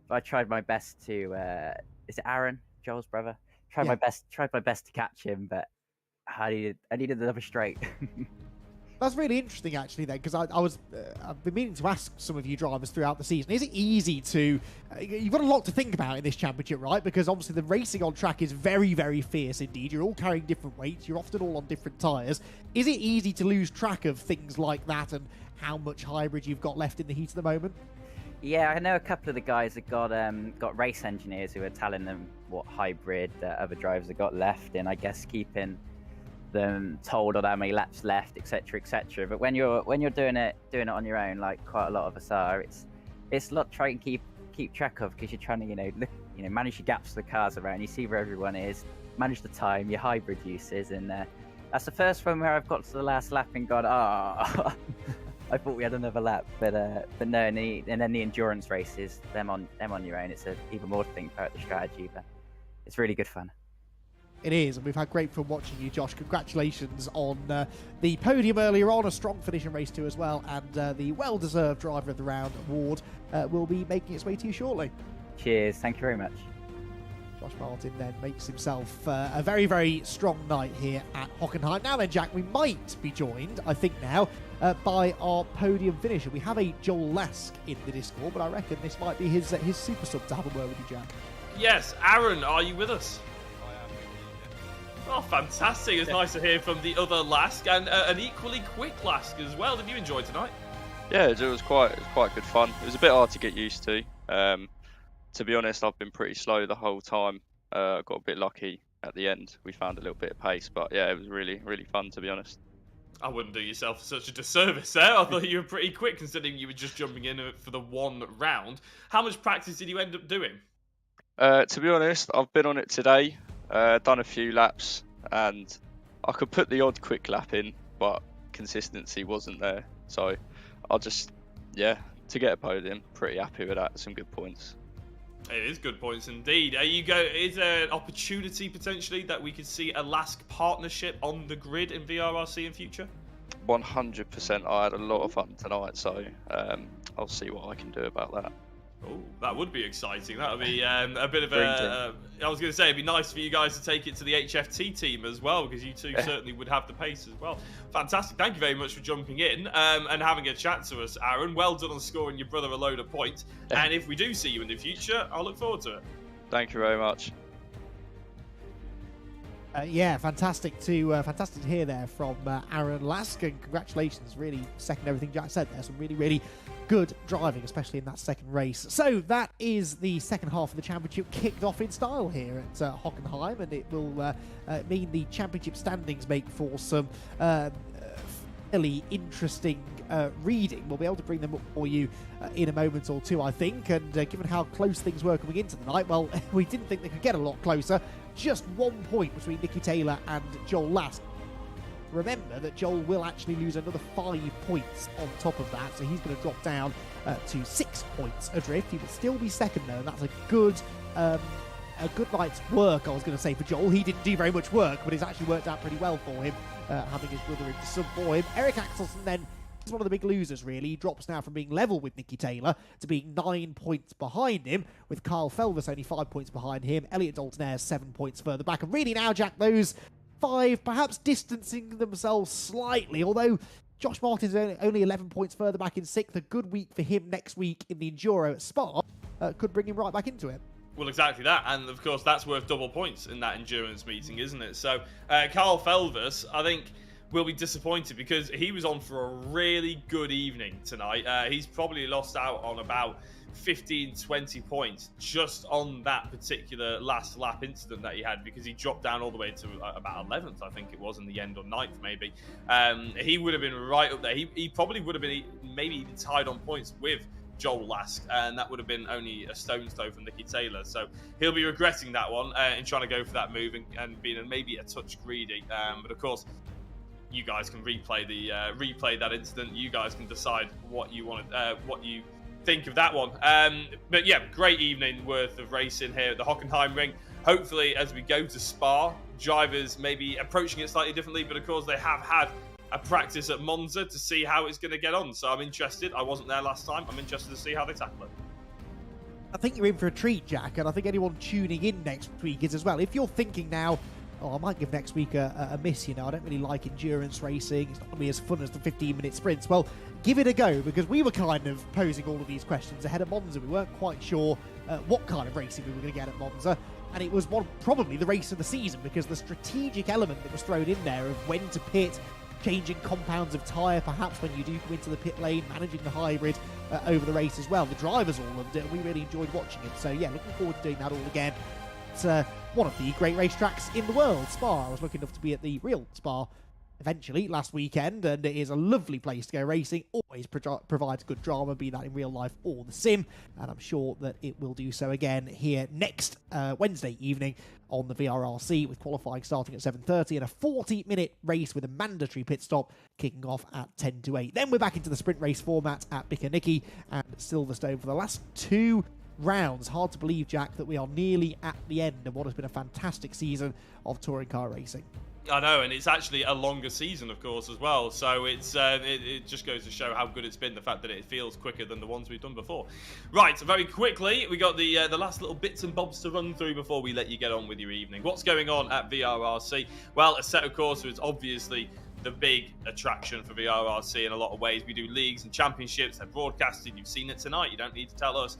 But I tried my best to, is it Aaron, Joel's brother? Tried my best to catch him, but I needed another straight. That's really interesting, actually, then, because I've been meaning to ask some of you drivers throughout the season. Is it easy to... you've got a lot to think about in this championship, right? Because obviously the racing on track is very, very fierce indeed. You're all carrying different weights. You're often all on different tyres. Is it easy to lose track of things like that and how much hybrid you've got left in the heat at the moment? Yeah, I know a couple of the guys have got race engineers who are telling them what hybrid other drivers have got left, and I guess keeping them told on how many laps left, etc., etc. But when you're doing it on your own, like quite a lot of us are, it's a lot to try and keep track of, because you're trying to manage your gaps to the cars around. You see where everyone is, manage the time, your hybrid uses, and that's the first one where I've got to the last lap and gone, I thought we had another lap, but no. And then the endurance races, them on your own, it's even more to think about the strategy, but it's really good fun. It is, and we've had great fun watching you, Josh. Congratulations on the podium earlier on, a strong finish in race 2 as well, and the well-deserved Driver of the Round award will be making its way to you shortly. Cheers, thank you very much. Josh Martin then makes himself a very, very strong night here at Hockenheim. Now then, Jack, we might be joined, I think now, by our podium finisher. We have a Joel Lask in the Discord, but I reckon this might be his super sub to have a word with you, Jack. Yes, Aaron, are you with us? Oh, fantastic. It's nice to hear from the other Lask, and an equally quick Lask as well. Did you enjoy tonight? Yeah, it was quite good fun. It was a bit hard to get used to. To be honest, I've been pretty slow the whole time. Got a bit lucky at the end. We found a little bit of pace, but yeah, it was really, really fun, to be honest. I wouldn't do yourself such a disservice there. I thought you were pretty quick, considering you were just jumping in for the one round. How much practice did you end up doing? To be honest, I've been on it today. Done a few laps, and I could put the odd quick lap in, but consistency wasn't there. So I'll just, to get a podium, pretty happy with that. Some good points. It is good points indeed. Is there an opportunity potentially that we could see a Lask partnership on the grid in VRRC in future? 100%. I had a lot of fun tonight, so I'll see what I can do about that. Oh, that would be exciting. That would be a bit of a... I was going to say, it'd be nice for you guys to take it to the HFT team as well, because you two certainly would have the pace as well. Fantastic. Thank you very much for jumping in and having a chat to us, Aaron. Well done on scoring your brother a load of points. And if we do see you in the future, I'll look forward to it. Thank you very much. Fantastic to hear there from Aaron Lask, and congratulations. Really second everything Jack said there. Some really, really good driving, especially in that second race. So that is the second half of the championship kicked off in style here at Hockenheim, and it will mean the championship standings make for some fairly interesting reading. We'll be able to bring them up for you in a moment or two, I think, and given how close things were coming into the night, well, we didn't think they could get a lot closer. Just 1 point between Nikki Taylor and Joel Lask. Remember that Joel will actually lose another 5 points on top of that, so he's going to drop down to 6 points adrift. He will still be second though, and that's a good night's work, I was going to say, for Joel. He didn't do very much work, but it's actually worked out pretty well for him, having his brother into sub for him. Eric Axelsen then He's one of the big losers, really. He drops now from being level with Nicky Taylor to being 9 points behind him, with Kyle Felvis only 5 points behind him, Elliot Dalton-Ayres 7 points further back. And really now, Jack, those 5 perhaps distancing themselves slightly, although Josh Martin's only 11 points further back in 6th. A good week for him next week in the Enduro at Spa could bring him right back into it. Well, exactly that, and of course that's worth double points in that endurance meeting, isn't it? So Carl Felvis, I think, will be disappointed because he was on for a really good evening tonight. He's probably lost out on about 15-20 points just on that particular last lap incident that he had, because he dropped down all the way to about 11th, I think it was, in the end, or 9th maybe. He would have been right up there. He probably would have been maybe even tied on points with Joel Lask, and that would have been only a stone's throw from Nicky Taylor. So he'll be regretting that one in trying to go for that move and being maybe a touch greedy. But of course, you guys can replay that incident. You guys can decide what you want, what you think of that one. But yeah, great evening worth of racing here at the Hockenheimring. Hopefully, as we go to Spa, drivers may be approaching it slightly differently, but of course they have had a practice at Monza to see how it's going to get on. So I'm interested. I wasn't there last time. I'm interested to see how they tackle it. I think you're in for a treat, Jack, and I think anyone tuning in next week is as well. If you're thinking now, oh, I might give next week a miss, you know, I don't really like endurance racing, it's not going to be as fun as the 15-minute sprints. Well, give it a go, because we were kind of posing all of these questions ahead of Monza. We weren't quite sure what kind of racing we were going to get at Monza, and it was probably the race of the season, because the strategic element that was thrown in there of when to pit, changing compounds of tyre perhaps when you do come into the pit lane, managing the hybrid over the race as well. The drivers all loved it, and we really enjoyed watching it. So yeah, looking forward to doing that all again. It's one of the great racetracks in the world, Spa. I was lucky enough to be at the real Spa eventually last weekend, and it is a lovely place to go racing. Always provides good drama, be that in real life or the sim, and I'm sure that it will do so again here next Wednesday evening on the VRRC, with qualifying starting at 7:30 and a 40-minute race with a mandatory pit stop kicking off at 10 to 8. Then we're back into the sprint race format at Bikaniki and Silverstone for the last 2 rounds. Hard to believe, Jack, that we are nearly at the end of what has been a fantastic season of touring car racing. I know, and it's actually a longer season, of course, as well. So it's it just goes to show how good it's been, the fact that it feels quicker than the ones we've done before. Right, very quickly, we got the last little bits and bobs to run through before we let you get on with your evening. What's going on at VRRC? Well, Assetto Corsa is obviously the big attraction for VRRC in a lot of ways. We do leagues and championships. They're broadcasted. You've seen it tonight. You don't need to tell us.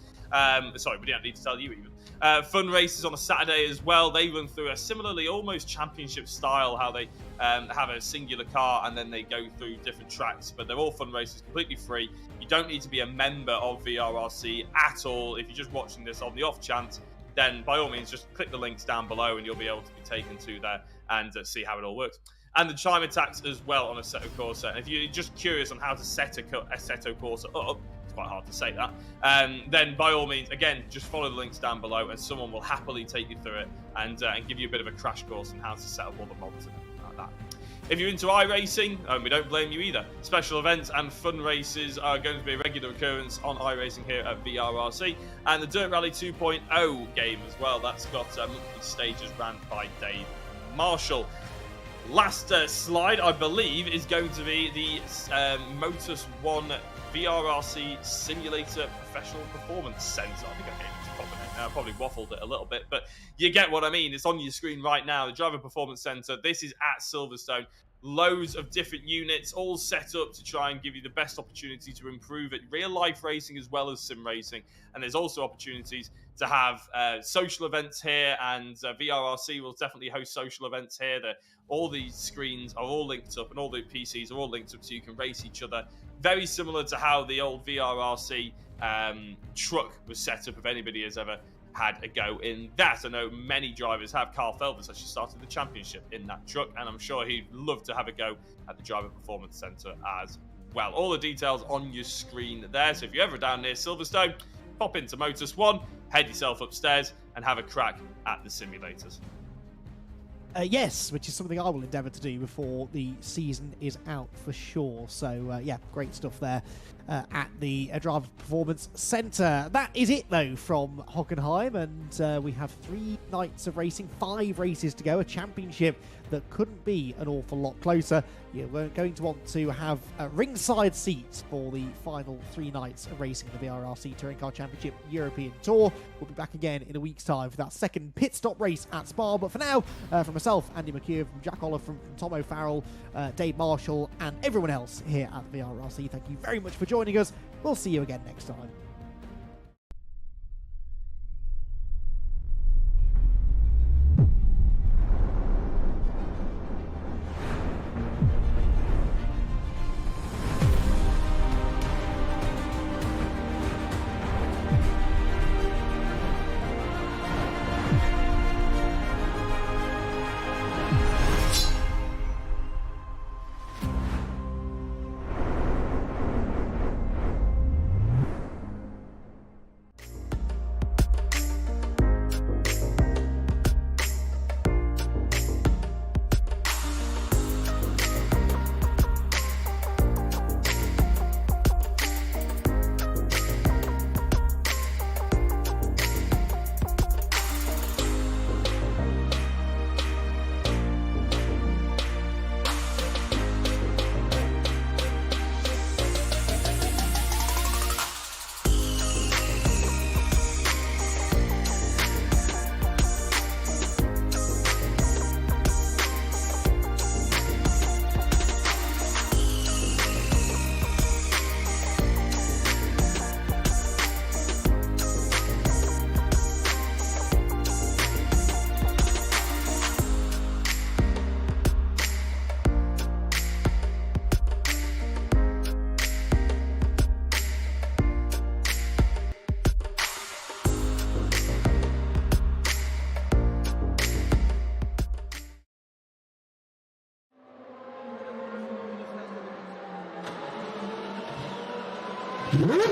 Sorry, we don't need to tell you even. Fun races on a Saturday as well. They run through a similarly almost championship style, how they have a singular car and then they go through different tracks. But they're all fun races, completely free. You don't need to be a member of VRRC at all. If you're just watching this on the off chance, then by all means just click the links down below and you'll be able to be taken to there and see how it all works. And the time attacks as well on Assetto Corsa. And if you're just curious on how to set Assetto Corsa up, it's quite hard to say that, then by all means, again, just follow the links down below and someone will happily take you through it and give you a bit of a crash course on how to set up all the mods and everything like that. If you're into iRacing, we don't blame you either. Special events and fun races are going to be a regular occurrence on iRacing here at VRRC. And the Dirt Rally 2.0 game as well, that's got monthly stages ran by Dave Marshall. Last slide, I believe, is going to be the Motus One VRRC Simulator Professional Performance Centre. I think I gave it a proper name now. I probably waffled it a little bit, but you get what I mean. It's on your screen right now, the Driver Performance Centre. This is at Silverstone. Loads of different units, all set up to try and give you the best opportunity to improve at real-life racing as well as sim racing. And there's also opportunities to have social events here, and VRRC will definitely host social events here. All these screens are all linked up, and all the PCs are all linked up so you can race each other. Very similar to how the old VRRC truck was set up, if anybody has ever had a go in that. I know many drivers have. Carl Felvis actually started the championship in that truck, and I'm sure he'd love to have a go at the Driver Performance Centre as well. All the details on your screen there, so if you're ever down near Silverstone, pop into Motus One, head yourself upstairs and have a crack at the simulators. Yes, which is something I will endeavour to do before the season is out for sure. So, yeah, great stuff there. at the Driver Performance Centre. That is it, though, from Hockenheim, and we have 3 nights of racing, 5 races to go, a championship that couldn't be an awful lot closer. We're going to want to have ringside seats for the final 3 nights of racing in the VRRC Touring Car Championship European Tour. We'll be back again in a week's time for that second pit stop race at Spa. But for now, from myself, Andy McEwan, from Jack Oliphant, from Tom O'Farrell, Dave Marshall, and everyone else here at the VRRC, thank you very much for joining us. We'll see you again next time. Woo!